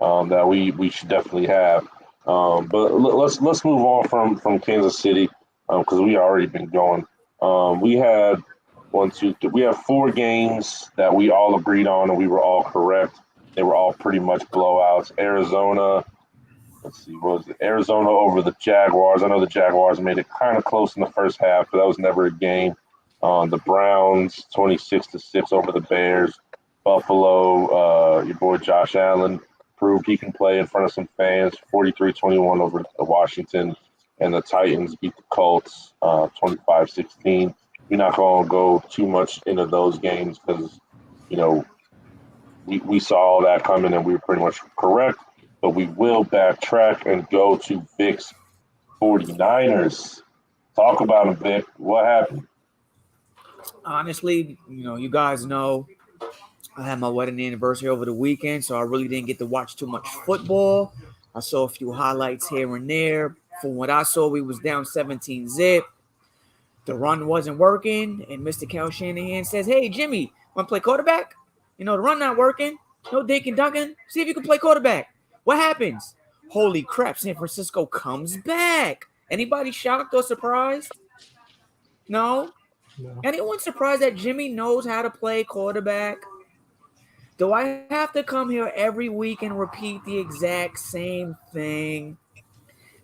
that we should definitely have. But let's move on from Kansas City because we already been going. We had we have 4 games that we all agreed on and we were all correct. They were all pretty much blowouts. Arizona. Let's see, what was it? Arizona over the Jaguars. I know the Jaguars made it kind of close in the first half, but that was never a game. The Browns 26-6 over the Bears. Buffalo, your boy Josh Allen proved he can play in front of some fans. 43-21 over Washington, and the Titans beat the Colts 25-16. We're not going to go too much into those games because we saw all that coming and we were pretty much correct. But we will backtrack and go to Vic's 49ers. Talk about them, Vic. What happened? Honestly, you guys know I had my wedding anniversary over the weekend, so I really didn't get to watch too much football. I saw a few highlights here and there. From what I saw, we was down 17-zip. The run wasn't working, and Mr. Cal Shanahan says, "Hey, Jimmy, want to play quarterback? The run not working. No Dinkin Duncan. See if you can play quarterback." What happens? Holy crap, San Francisco comes back. Anybody shocked or surprised? No? Anyone surprised that Jimmy knows how to play quarterback? Do I have to come here every week and repeat the exact same thing?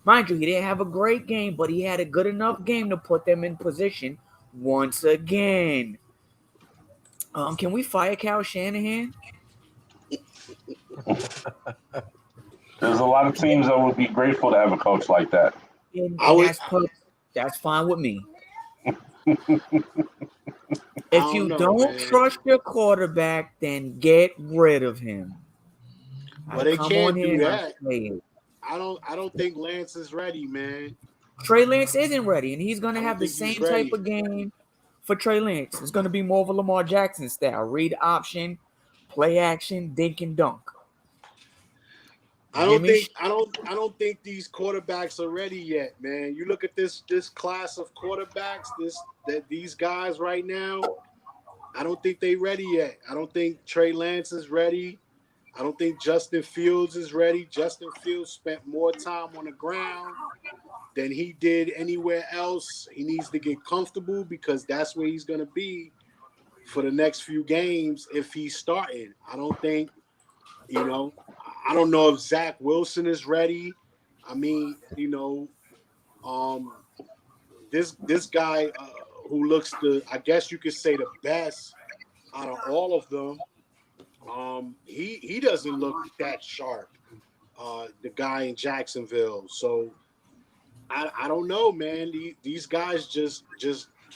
Mind you, he didn't have a great game, but he had a good enough game to put them in position once again. Can we fire Cal Shanahan? There's a lot of teams that would be grateful to have a coach like that. That's fine with me. If you don't trust your quarterback, then get rid of him. Well, they can't do that. I don't think Lance is ready, man. Trey Lance isn't ready, and he's going to have the same type of game for Trey Lance. It's going to be more of a Lamar Jackson style. Read option, play action, dink and dunk. I don't think these quarterbacks are ready yet, man. You look at this class of quarterbacks, these guys right now, I don't think they're ready yet. I don't think Trey Lance is ready. I don't think Justin Fields is ready. Justin Fields spent more time on the ground than he did anywhere else. He needs to get comfortable because that's where he's going to be for the next few games if he's starting. I don't think, I don't know if Zach Wilson is ready. I mean, this guy who looks I guess you could say the best out of all of them, he doesn't look that sharp. The guy in Jacksonville. So I don't know, man. These guys just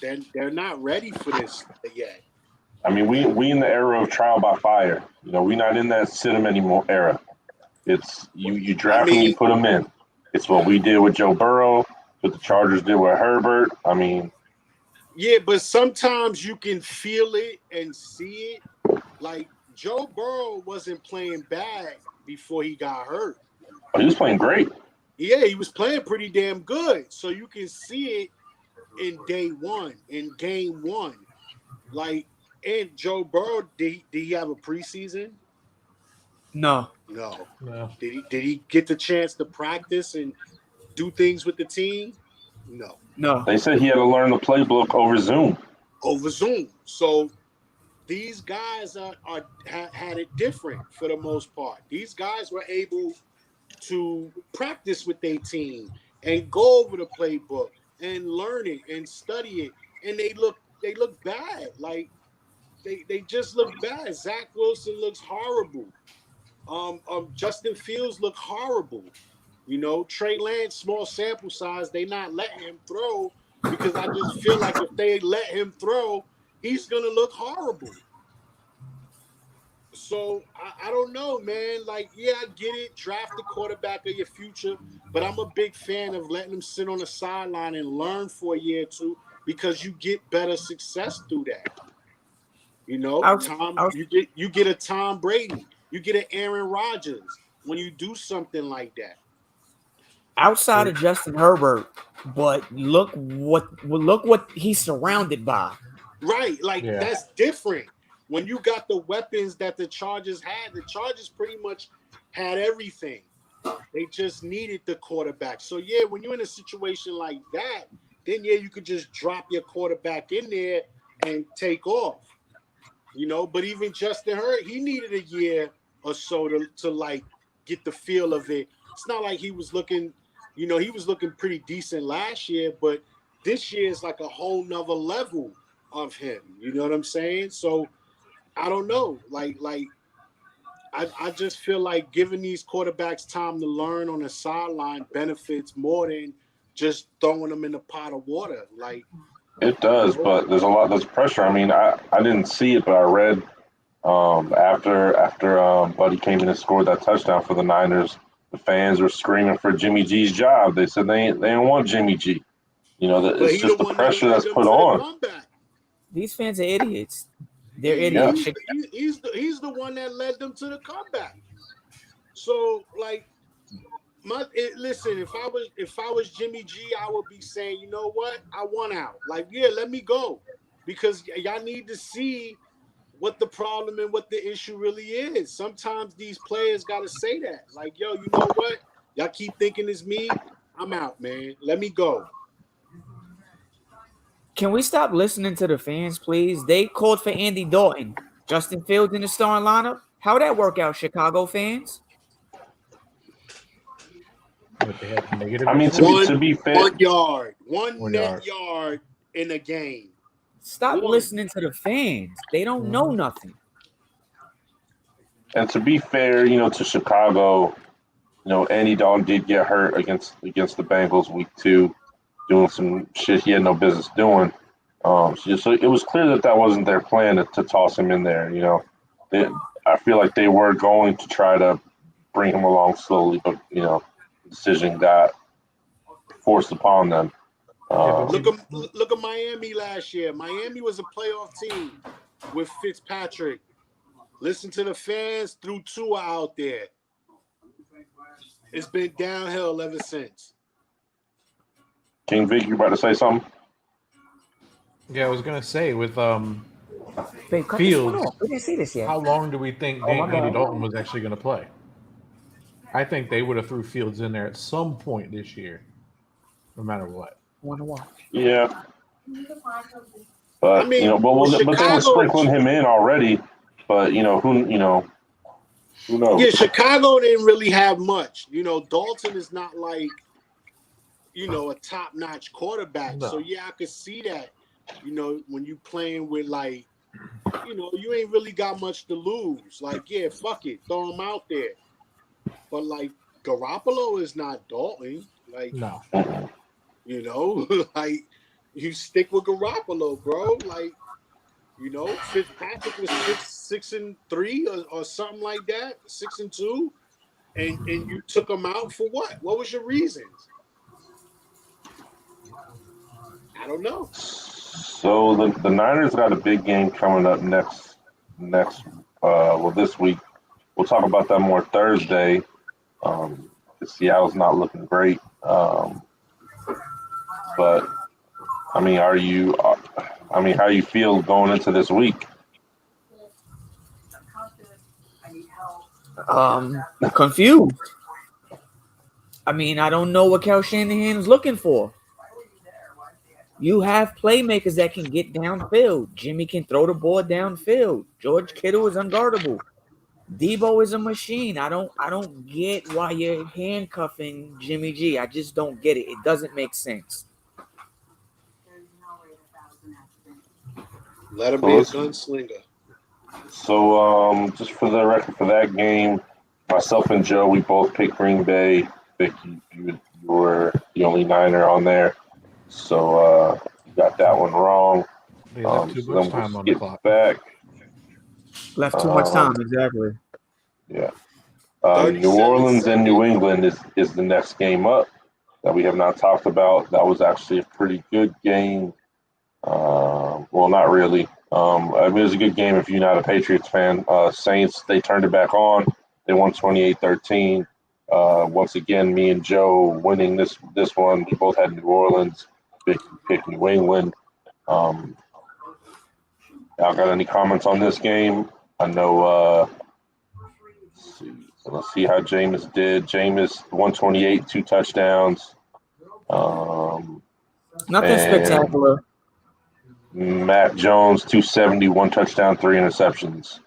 they're not ready for this yet. I mean, we in the era of trial by fire. We're not in that sit 'em anymore era. It's you draft them, you put them in. It's what we did with Joe Burrow, what the Chargers did with Herbert. I mean, yeah, but sometimes you can feel it and see it. Like Joe Burrow wasn't playing bad before he got hurt. But he was playing great. Yeah, he was playing pretty damn good. So you can see it in day one, in game one. Like, and Joe Burrow, did he have a preseason? No. No. Did he get the chance to practice and do things with the team? No. They said he had to learn the playbook over Zoom. So these guys had it different for the most part. These guys were able to practice with their team and go over the playbook and learn it and study it. And they look bad. Like they just look bad. Zach Wilson looks horrible. Justin Fields look horrible. Trey Lance, small sample size, they not letting him throw because I just feel like if they let him throw, he's gonna look horrible. So I don't know, man. Like, yeah, I get it. Draft the quarterback of your future, but I'm a big fan of letting him sit on the sideline and learn for a year or two because you get better success through that. You get a Tom Brady, you get an Aaron Rodgers when you do something like that. Outside of Justin Herbert, but look what he's surrounded by. Right, That's different. When you got the weapons that the Chargers had, the Chargers pretty much had everything. They just needed the quarterback. So, yeah, when you're in a situation like that, then, yeah, you could just drop your quarterback in there and take off. But even Justin Herbert, he needed a year or so to get the feel of it. It's not like he was looking, he was looking pretty decent last year, but this year is like a whole nother level of him. You know what I'm saying? So, I don't know. I just feel like giving these quarterbacks time to learn on the sideline benefits more than just throwing them in a pot of water. It does, but there's pressure. I mean, I didn't see it, but I read after Buddy came in and scored that touchdown for the Niners, the fans were screaming for Jimmy G's job. They said they didn't want Jimmy G. It's just the pressure that's put on. These fans are idiots. They're idiots. He's the one that led them to the comeback. So listen, if I was Jimmy G, I would be saying, you know what, I want out. Let me go, because y'all need to see what the problem and what the issue really is. Sometimes these players got to say that, yo, you know what, y'all keep thinking it's me, I'm out, man. Let me go. Can we stop listening to the fans, please? They called for Andy Dalton. Justin Fields in the starting lineup. How'd that work out, Chicago fans? I mean, to be fair, 1 net yard in a game. Stop listening to the fans. They don't know nothing. And to be fair, to Chicago, Andy Dalton did get hurt against the Bengals week 2. Doing some shit he had no business doing. So it was clear that wasn't their plan to toss him in there. I feel like they were going to try to bring him along slowly, but the decision got forced upon them. Look at Miami last year. Miami was a playoff team with Fitzpatrick. Listen to the fans, threw Tua out there. It's been downhill ever since. King Vic, you about to say something? Yeah, I was gonna say with Babe, cut this one Fields. off. We didn't see this yet. How long do we think Oh, my Andy bad. Dalton was actually going to play? I think they would have threw Fields in there at some point this year, no matter what. Want to watch? Yeah. But I mean, you know, but they were Chicago- sprinkling him in already. But who knows? Yeah, Chicago didn't really have much. Dalton is not like, a top-notch quarterback. No. So, yeah, I could see that, when you playing with, like, you ain't really got much to lose. Like, yeah, fuck it. Throw him out there. But, like, Garoppolo is not Dalton. Like, No. like, you stick with Garoppolo, bro. Like, Fitzpatrick was 6-3 or something like that, 6-2, and you took him out for what? What was your reasons? I don't know. So the Niners got a big game coming up next this week. We'll talk about that more Thursday. Seattle's not looking great. But I mean, how you feel going into this week? Confused. I mean, I don't know what Cal Shanahan is looking for. You have playmakers that can get downfield. Jimmy can throw the ball downfield. George Kittle is unguardable. Debo is a machine. I don't get why you're handcuffing Jimmy G. I just don't get it. It doesn't make sense. Let him be a gunslinger. So just for the record for that game, myself and Joe, we both picked Green Bay. Vic, you were the only Niner on there. So you got that one wrong. They left too much time on the clock. Back. Left too much time, exactly. Yeah. 37 New Orleans and New seconds. England is the next game up that we have not talked about. That was actually a pretty good game. Well, not really. It was a good game if you're not a Patriots fan. Saints, they turned it back on. They won 28-13. Once again, me and Joe winning this one. We both had New Orleans. Pick New England. Y'all got any comments on this game? I know. Let's see how Jameis did. Jameis 128, 2 touchdowns. Nothing and spectacular. Matt Jones 270, 1 touchdown, 3 interceptions.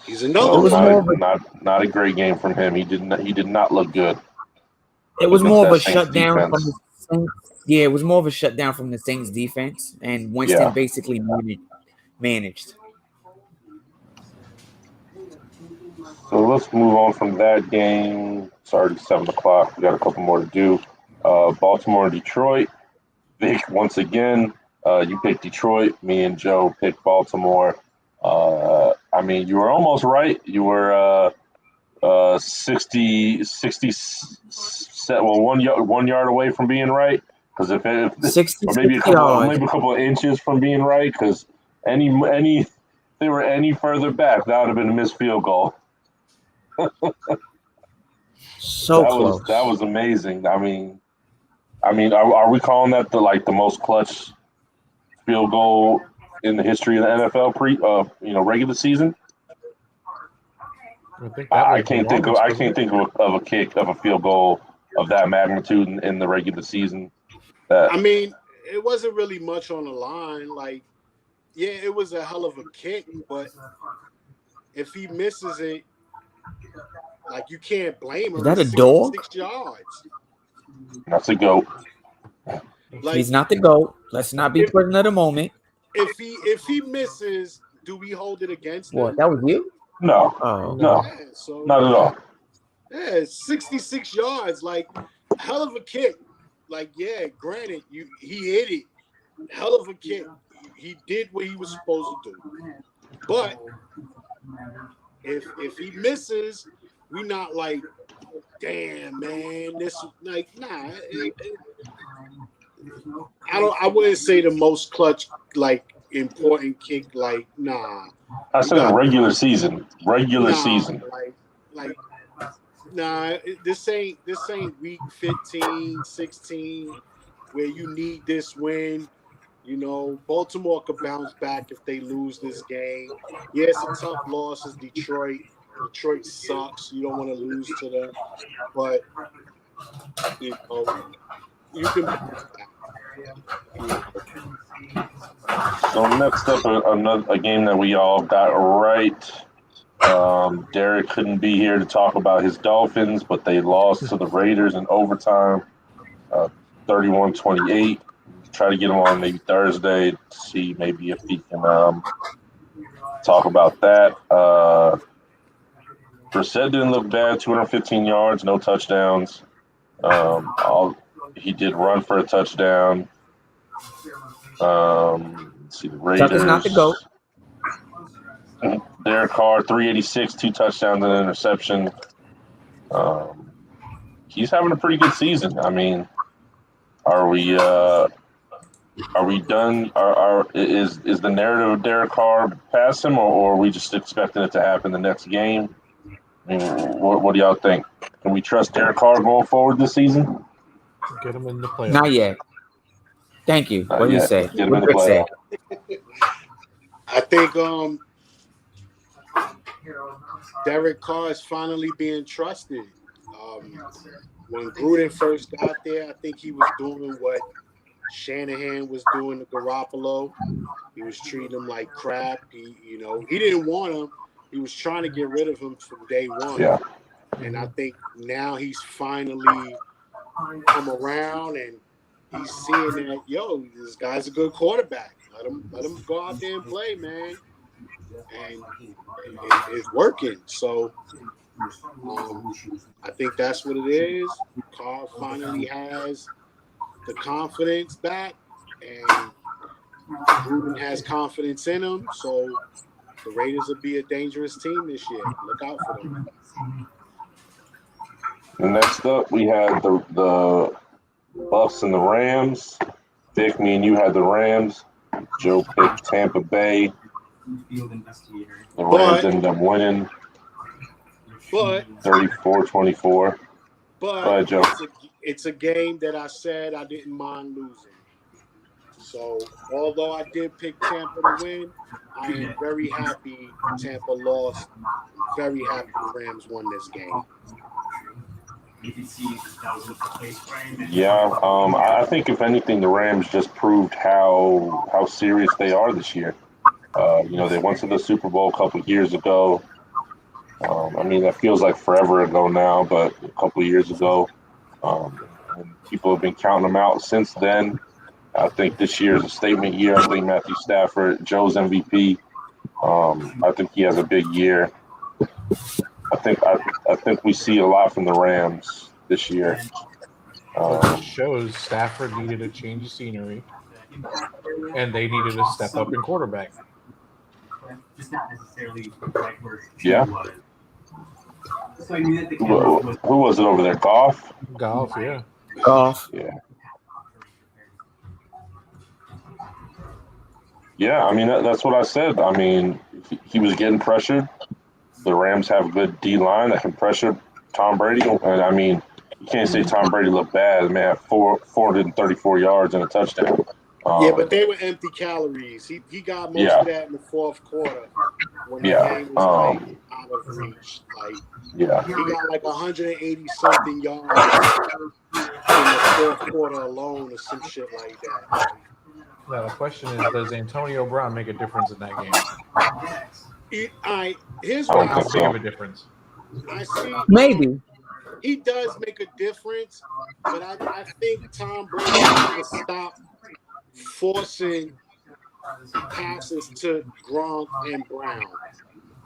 He's another So It was one. more of not a great game from him. He did not look good. It was against more of that a Saints shutdown from defense. the Saints. Yeah, it was more of a shutdown from the Saints defense, and Winston Yeah. basically managed. So let's move on from that game. It's already 7 o'clock. We got a couple more to do. Baltimore and Detroit. Vic, once again, you picked Detroit. Me and Joe picked Baltimore. I mean, you were almost right. You were 60, well, 1 yard away from being right. Because if or 66 maybe a yards. couple of inches from being right. Because if they were any further back, that would have been a missed field goal. So close. That was amazing. I mean, are we calling that the most clutch field goal in the history of the NFL regular season? I can't think of a field goal of that magnitude in the regular season. I mean, it wasn't really much on the line. Like, yeah, it was a hell of a kick, but if he misses it, like, you can't blame him. Is that a It's dog? 66 yards. That's a goat. Like, He's not the GOAT. Let's not be prisoner of the moment. if he misses, do we hold it against him? What? That was you? No, Oh. no, Yeah, so not at all. yeah, it's 66 yards. Like, hell of a kick. Like, yeah, granted, he hit it. Hell of a kick. He did what he was supposed to do. But if he misses, we not like, damn, man, this like, nah. I wouldn't say the most clutch, like, important kick. Like, nah. I said a regular season. Nah, Season. like, nah. This ain't week 15, 16, where you need this win. You know, Baltimore could bounce back if they lose this game. Yeah, it's a tough loss. It's Detroit. Detroit sucks. You don't want to lose to them, but you know you can bounce back. You know. So next up, a game that we all got right. Derek couldn't be here to talk about his Dolphins, but they lost to the Raiders in overtime, 31-28. Try to get him on maybe Thursday to see maybe if he can talk about that. Brissett didn't look bad, 215 yards, no touchdowns. He did run for a touchdown. Let's see, the Raiders. Tucker's not the GOAT. Derek Carr, 386, 2 touchdowns and an interception. He's having a pretty good season. I mean, are we done? Is the narrative of Derek Carr past him, or are we just expecting it to happen the next game? I mean, what do y'all think? Can we trust Derek Carr going forward this season? Get him in the playoffs. Not yet. Thank you. What do you say? Get him in the playoffs. I think Derek Carr is finally being trusted. When Gruden first got there, I think he was doing what Shanahan was doing to Garoppolo. He was treating him like crap. He didn't want him. He was trying to get rid of him from day one. Yeah. And I think now he's finally come around and he's seeing that, this guy's a good quarterback. Let him go out there and play, man. And it's working. So I think that's what it is. Carr finally has the confidence back, and Gruden has confidence in him. So the Raiders will be a dangerous team this year. Look out for them. Next up, we had the Bucks and the Rams. Vic, me and you had the Rams. Joe picked Tampa Bay. The Rams ended up winning 34-24. But Joe. it's a game that I said I didn't mind losing. So although I did pick Tampa to win, I am very happy Tampa lost. Very happy the Rams won this game. Yeah, I think if anything, the Rams just proved how serious they are this year. They went to the Super Bowl a couple of years ago. I mean, that feels like forever ago now, but a couple of years ago. And people have been counting them out since then. I think this year is a statement year. I think Matthew Stafford, Joe's MVP. I think he has a big year. I think we see a lot from the Rams this year. It shows Stafford needed a change of scenery, and they needed to step up in quarterback. Yeah. Who was it over there? Goff? Golf, yeah. Goff. Yeah. Yeah, I mean, that's what I said. I mean, he was getting pressured. The Rams have a good D-line that can pressure Tom Brady. And, I mean, you can't say Tom Brady looked bad. Man, 434 yards and a touchdown. Yeah, but they were empty calories. He got most of that in the fourth quarter when the game was out of reach. He got like 180-something yards in the fourth quarter alone or some shit like that. Now, the question is, does Antonio Brown make a difference in that game? Here's I what don't I think see. Big of a difference. I see. Maybe. He does make a difference, but I think Tom Brady has to stop forcing passes to Gronk and Brown.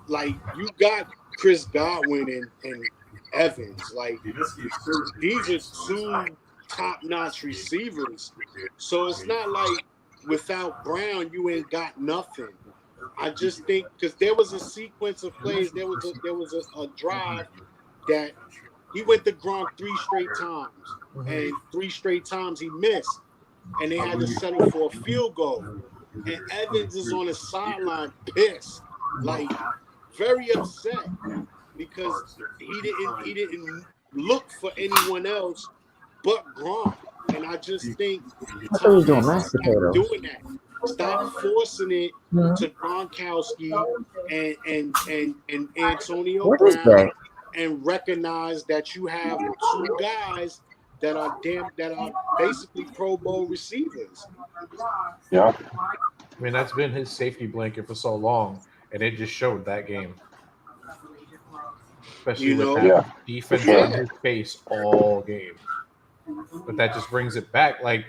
Like, you got Chris Godwin and Evans. Like, these are two top-notch receivers. So it's not like without Brown, you ain't got nothing. I just think because there was a sequence of plays, there was a drive that he went to Gronk 3 straight times, and 3 straight times he missed, and they had to settle for a field goal. And Evans is on the sideline pissed, like very upset because he didn't look for anyone else but Gronk. And I just think I thought he was Tom doing has to mashed stop potatoes. doing that. Stop forcing it to Gronkowski and Antonio What is Brown, that? and recognize that you have two guys that are basically Pro Bowl receivers. Yeah. I mean, that's been his safety blanket for so long, and it just showed that game, especially You with know, having Yeah. defense sure. in his face all game. But that just brings it back. Like,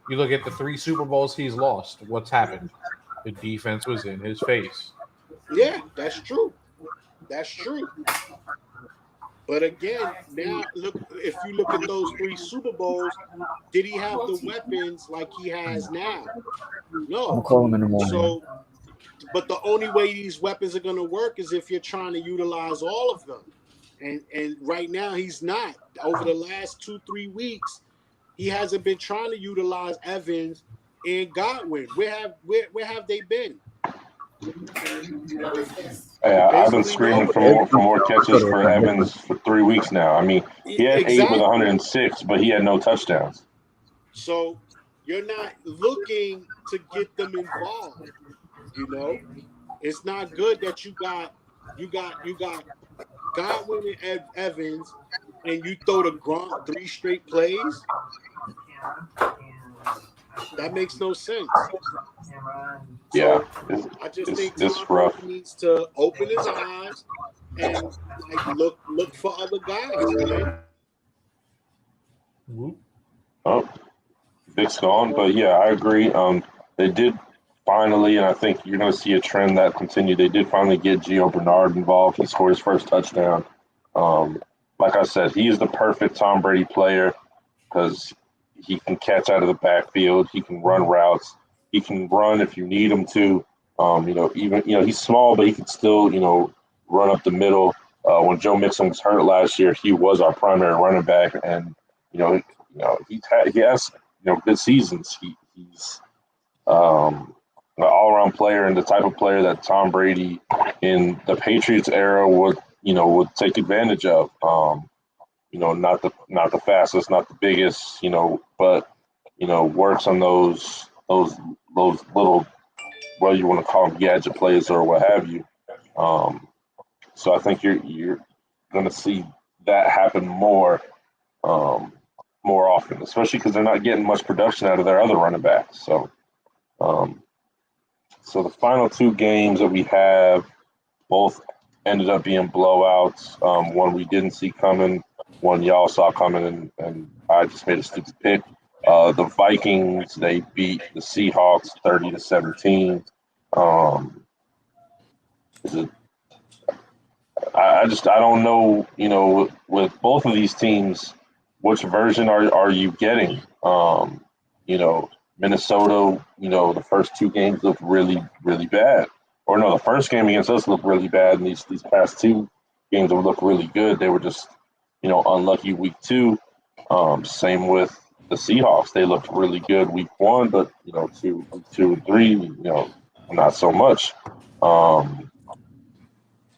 you look at the 3 Super Bowls he's lost. What's happened? The defense was in his face. yeah, that's true. That's true. But again, now look, if you look at those 3 Super Bowls, did he have the weapons like he has now? I'm gonna No. call him in the morning. So, but the only way these weapons are going to work is if you're trying to utilize all of them. And right now he's not. Over the last 2-3 weeks, he hasn't been trying to utilize Evans and Godwin. Where have they been? Yeah, I've been Basically screaming nowhere. for more catches for Evans for 3 weeks now. I mean, he had 8 with Exactly. 106, but he had no touchdowns. So you're not looking to get them involved. You know, it's not good that you got Godwin and Evans, and you throw to Gronk 3 straight plays. That makes no sense. Yeah, So I just think it's Tom rough. Brady needs to open his eyes and like look for other guys, man. Whoop. Oh, Vic's gone, but yeah, I agree. They did finally, and I think you're going to see a trend that continue. They did finally get Gio Bernard involved. He scored his first touchdown. Um, like I said, he is the perfect Tom Brady player because he can catch out of the backfield. He can run routes. He can run if you need him to. Even he's small, but he can still run up the middle. When Joe Mixon was hurt last year, he was our primary running back, and he has good seasons. He's an all-around player and the type of player that Tom Brady in the Patriots era would take advantage of. Not the fastest, not the biggest, but works on those little, whether you want to call them gadget plays or what have you. Um, so I think you're going to see that happen um, more often, especially because they're not getting much production out of their other running backs. Um, so the final 2 games that we have both ended up being blowouts. One we didn't see coming, one y'all saw coming, and I just made a stupid pick. The Vikings, they beat the Seahawks 30-17. Is it, I don't know, with both of these teams, which version are you getting? Minnesota, the first 2 games looked really, really bad. Or no, the first game against us looked really bad, and these past 2 games have looked really good. They were just, unlucky week 2. Same with the Seahawks. They looked really good week 1, but week 2 and 3, not so much.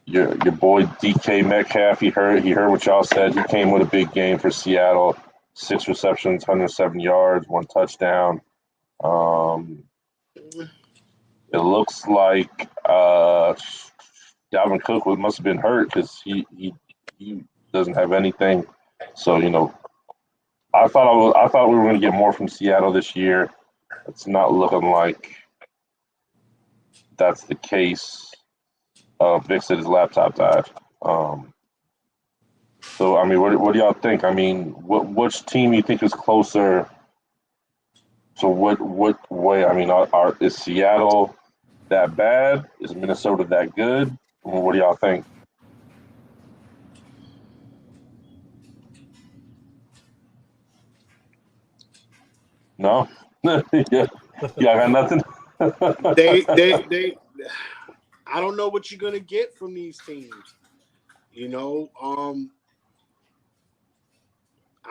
Your boy DK Metcalf, he heard what y'all said. He came with a big game for Seattle. 6 receptions, 107 yards, 1 touchdown. It looks like Dalvin Cook must have been hurt because he doesn't have anything. So I thought we were going to get more from Seattle this year. It's not looking like that's the case. Vic said his laptop died. So I mean, what do y'all think? I mean, which team you think is closer? So what way? I mean, is Seattle that bad? Is Minnesota that good? What do y'all think? No, yeah, I got nothing. They I don't know what you're gonna get from these teams. I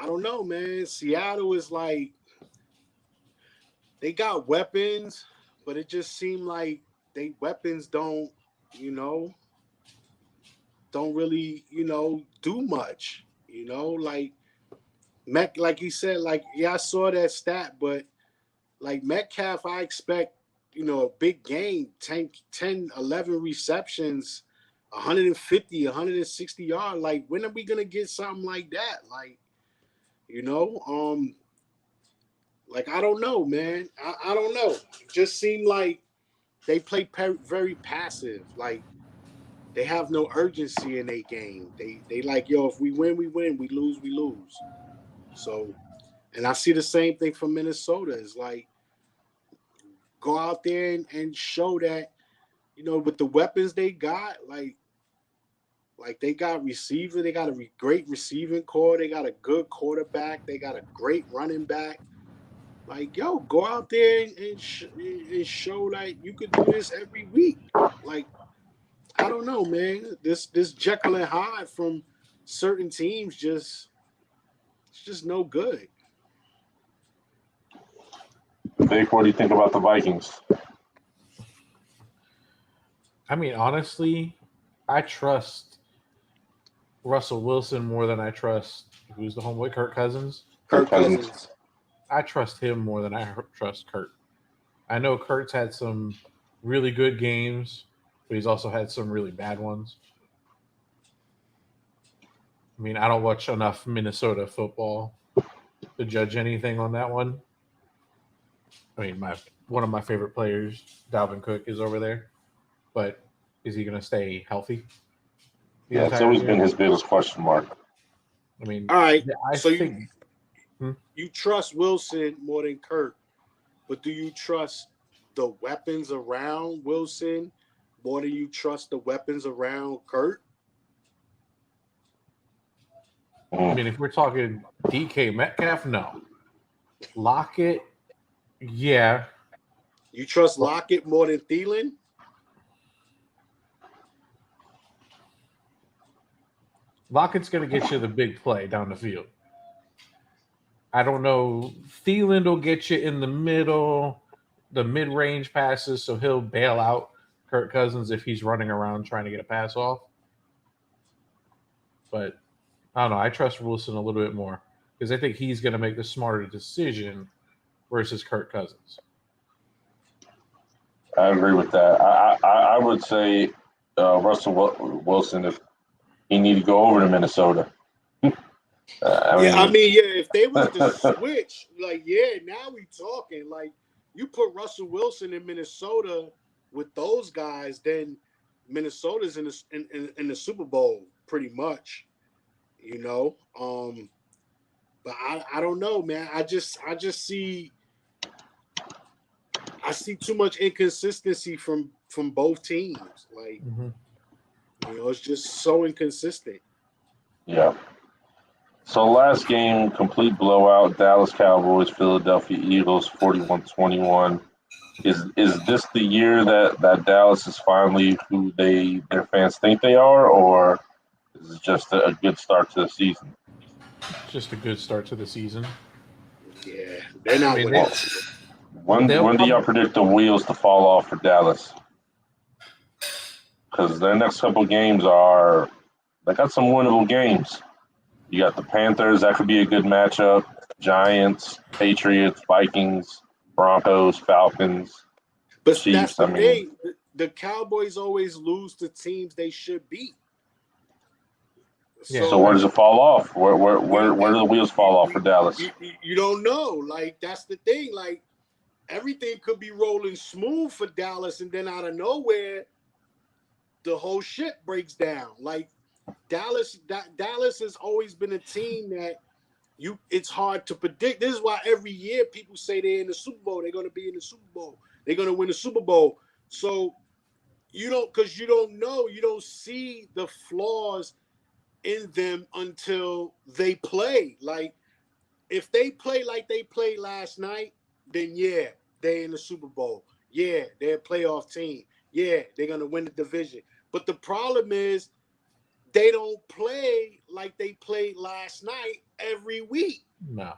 don't know, man. Seattle is like they got weapons, but it just seemed like they weapons don't really, do much. Like Like you said, like yeah, I saw that stat, but like Metcalf, I expect a big game, 11 receptions, 150, 160 yards. Like when are we gonna get something like that? Like you know, like I don't know, man. I don't know. It just seemed like they play very passive. Like they have no urgency in their game. They like, yo, if we win, we win. We lose, we lose. So, and I see the same thing from Minnesota. It's like go out there and show that, with the weapons they got, like they got receiver, they got a great receiving core, they got a good quarterback, they got a great running back. Like, yo, go out there and show that you could do this every week. Like, I don't know, man. This Jekyll and Hyde from certain teams it's just no good. Vic, what do you think about the Vikings? I mean, honestly, I trust Russell Wilson more than I trust who's the homeboy, Kirk Cousins. Kirk Cousins. I trust him more than I trust Kurt. I know Kurt's had some really good games, but he's also had some really bad ones. I mean, I don't watch enough Minnesota football to judge anything on that one. I mean, one of my favorite players, Dalvin Cook, is over there, but is he going to stay healthy? Yeah, it's always been his biggest question mark. I mean, all right. I so think you trust Wilson more than Kurt, but do you trust the weapons around Wilson more than you trust the weapons around Kurt? I mean, if we're talking DK Metcalf, no. Lockett, yeah. You trust Lockett more than Thielen? Lockett's going to get you the big play down the field. I don't know. Thielen will get you in the middle, the mid-range passes, so he'll bail out Kirk Cousins if he's running around trying to get a pass off. But I don't know. I trust Wilson a little bit more because I think he's going to make the smarter decision versus Kirk Cousins. I agree with that. I would say Russell Wilson, if he need to go over to Minnesota. If they want to switch, like, now we talking. Like, you put Russell Wilson in Minnesota with those guys, then Minnesota's in the Super Bowl pretty much, But I don't know, man. I just see too much inconsistency from both teams. Like, it's just so inconsistent. Yeah. So last game, complete blowout, Dallas Cowboys, Philadelphia Eagles, 41-21. Is this the year that Dallas is finally who their fans think they are, or is it just a good start to the season? Just a good start to the season. Yeah, they're not winning. When do y'all predict the wheels to fall off for Dallas? Because their next couple games they got some winnable games. You got the Panthers, that could be a good matchup. Giants, Patriots, Vikings, Broncos, Falcons, but Chiefs. That's the thing. The Cowboys always lose to teams they should beat. Yeah. So where does it fall off? Where do the wheels fall off for Dallas? You don't know. Like, that's the thing. Like, everything could be rolling smooth for Dallas, and then out of nowhere, the whole shit breaks down. Like, Dallas has always been a team that it's hard to predict. This is why every year people say they're in the Super Bowl. They're going to be in the Super Bowl. They're going to win the Super Bowl. So because you don't know, you don't see the flaws in them until they play. Like, if they play like they played last night, then they're in the Super Bowl. Yeah, they're a playoff team. Yeah, they're going to win the division. But the problem is, they don't play like they played last night every week. No.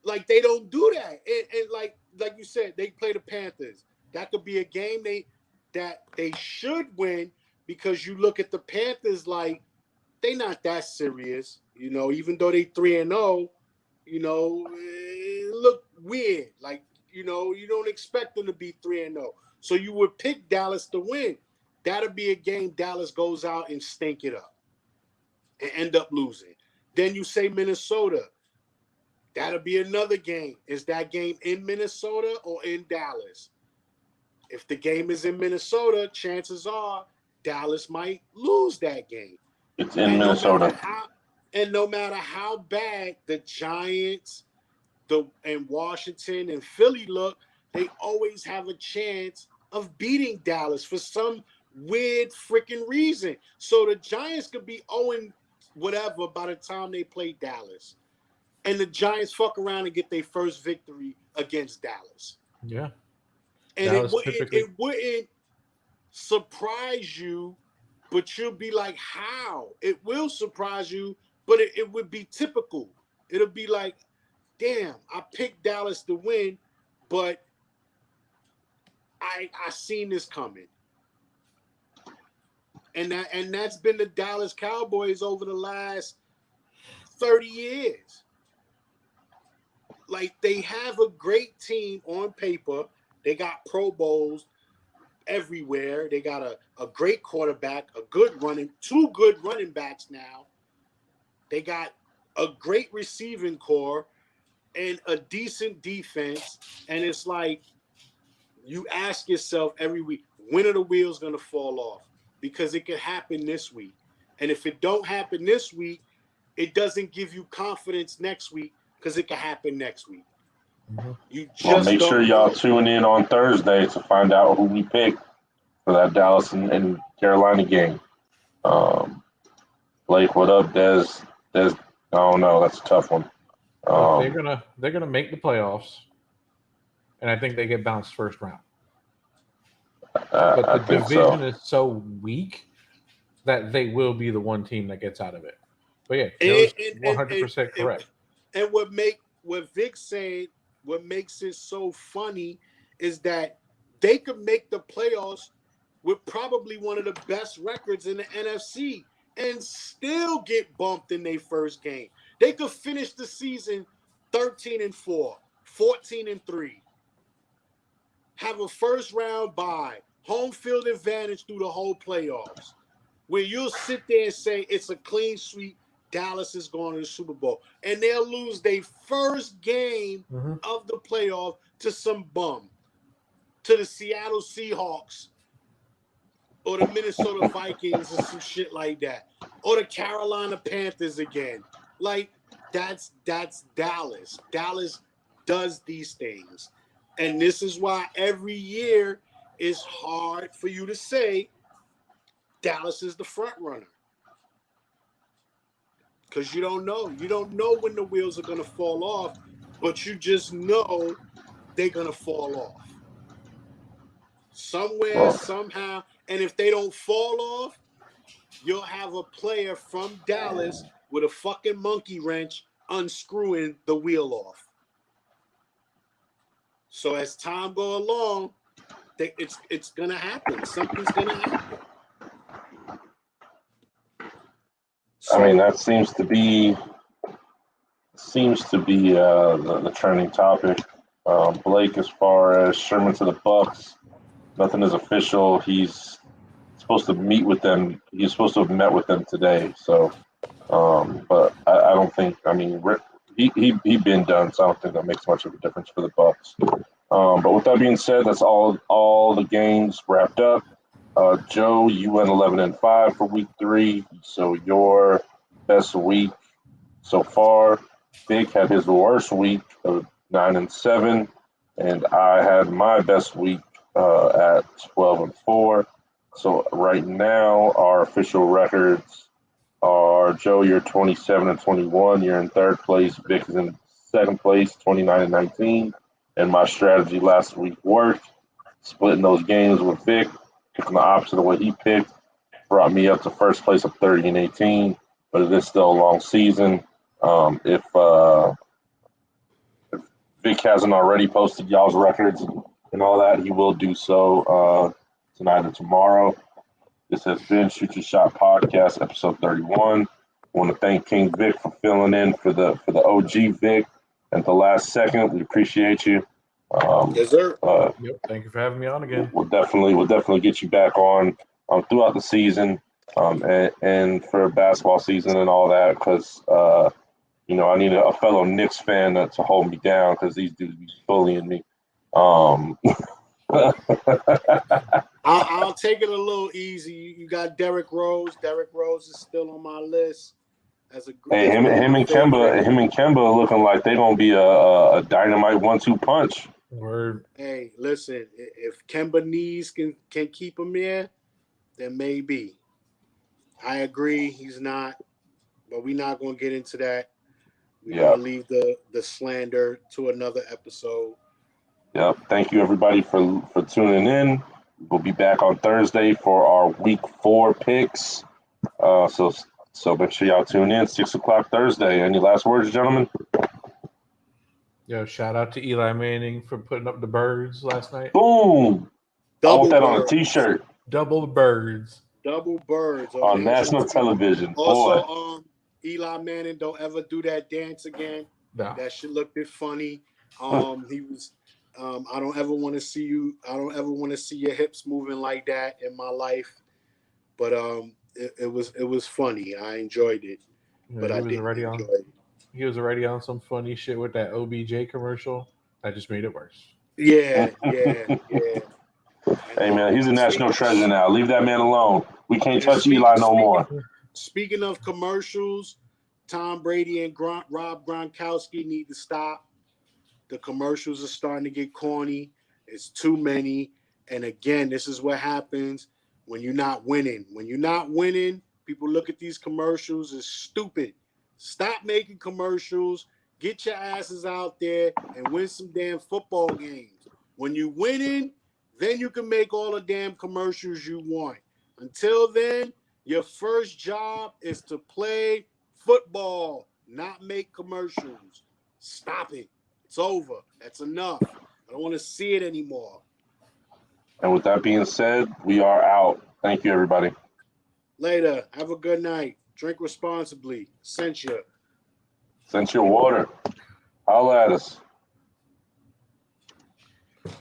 Like, they don't do that. And like you said, they play the Panthers. That could be a game that they should win, because you look at the Panthers like they're not that serious. You know, even though they 3-0, you know, it looked weird. Like, you know, you don't expect them to be 3-0. So you would pick Dallas to win. That'll be a game Dallas goes out and stink it up and end up losing. Then you say Minnesota. That'll be another game. Is that game in Minnesota or in Dallas? If the game is in Minnesota, chances are Dallas might lose that game. It's in Minnesota. No matter how bad the Giants, and Washington and Philly look, they always have a chance of beating Dallas for some weird freaking reason. So the Giants could be 0 whatever by the time they play Dallas. And the Giants fuck around and get their first victory against Dallas. Yeah. And it wouldn't surprise you, but you'll be like, how? It will surprise you, but it would be typical. It'll be like, damn, I picked Dallas to win, but I seen this coming. And that's been the Dallas Cowboys over the last 30 years. Like, they have a great team on paper. They got Pro Bowls everywhere. They got a great quarterback, two good running backs now. They got a great receiving core and a decent defense. And it's like, you ask yourself every week, when are the wheels going to fall off? Because it could happen this week. And if it don't happen this week, it doesn't give you confidence next week because it could happen next week. Mm-hmm. You just make sure y'all tune in on Thursday to find out who we pick for that Dallas and Carolina game. Blake, what up, Des? I don't know. That's a tough one. They're gonna make the playoffs, and I think they get bounced first round. But the division is so weak that they will be the one team that gets out of it. But yeah, Joe's 100% correct. And what Vic's saying, what makes it so funny is that they could make the playoffs with probably one of the best records in the NFC and still get bumped in their first game. They could finish the season 13-4, 14-3, have a first round bye, home field advantage through the whole playoffs, where you'll sit there and say it's a clean sweep. Dallas is going to the Super Bowl, and they'll lose their first game of the playoff to some bum, to the Seattle Seahawks or the Minnesota Vikings or some shit like that, or the Carolina Panthers again. Like, that's Dallas. Dallas does these things, and this is why every year it's hard for you to say Dallas is the front runner. Because you don't know. You don't know when the wheels are going to fall off, but you just know they're going to fall off. Somewhere, somehow. And if they don't fall off, you'll have a player from Dallas with a fucking monkey wrench unscrewing the wheel off. So as time go along, it's going to happen. Something's going to happen. I mean, that seems to be the trending topic. Blake, as far as Sherman to the Bucs, nothing is official. He's supposed to meet with them. He's supposed to have met with them today. So, but I don't think. I mean, he been done, so I don't think that makes much of a difference for the Bucs. But with that being said, that's all the games wrapped up. Joe, you went 11-5 for week 3, so your best week so far. Vic had his worst week of 9-7, and I had my best week at 12-4. So right now, our official records are: Joe, you're 27-21. You're in third place. Vic is in second place, 29-19. And my strategy last week worked, splitting those games with Vic. The opposite of what he picked brought me up to first place of 30-18, but it is still a long season. If Vic hasn't already posted y'all's records and all that, he will do so tonight or tomorrow. This has been Shoot Your Shot Podcast, episode 31. want to thank King Vic for filling in for the OG Vic at the last second. We appreciate you. Yes, sir. Yep. Thank you for having me on again. We'll definitely get you back on throughout the season, and for basketball season and all that, because I need a fellow Knicks fan to hold me down because these dudes be bullying me. I'll take it a little easy. You got Derrick Rose. Derrick Rose is still on my list as a Hey, as him one of and my favorite. Kemba are looking like they're gonna be a dynamite 1-2 punch. Word. Hey, listen, if Kemba knees can keep him there, then maybe. I agree he's not, but we're not gonna get into that. We're Yeah. gonna leave the slander to another episode. Yep. Thank you everybody for tuning in. We'll be back on Thursday for our week 4 picks. So make sure y'all tune in 6:00 Thursday. Any last words, gentlemen? Yo, shout out to Eli Manning for putting up the birds last night. Boom! I Double want that on a birds. T-shirt Double birds. Double birds on national television. Also, Boy, Eli Manning, don't ever do that dance again. Nah. That shit looked it funny. He was. I don't ever want to see you. I don't ever want to see your hips moving like that in my life. But it was funny. I enjoyed it. Yeah, But I didn't enjoy it. He was already on some funny shit with that OBJ commercial. That just made it worse. Yeah. Hey man, he's a national treasure now. Leave that man alone. We can't touch Eli no more. Speaking of commercials, Tom Brady and Rob Gronkowski need to stop. The commercials are starting to get corny. It's too many. And again, this is what happens when you're not winning. When you're not winning, people look at these commercials as stupid. Stop making commercials. Get your asses out there and win some damn football games. When you're winning, then you can make all the damn commercials you want. Until then, your first job is to play football, not make commercials. Stop it. It's over. That's enough. I don't want to see it anymore. And with that being said, we are out. Thank you, everybody. Later. Have a good night. Drink responsibly. Sent you. Sent your water. Holla at us.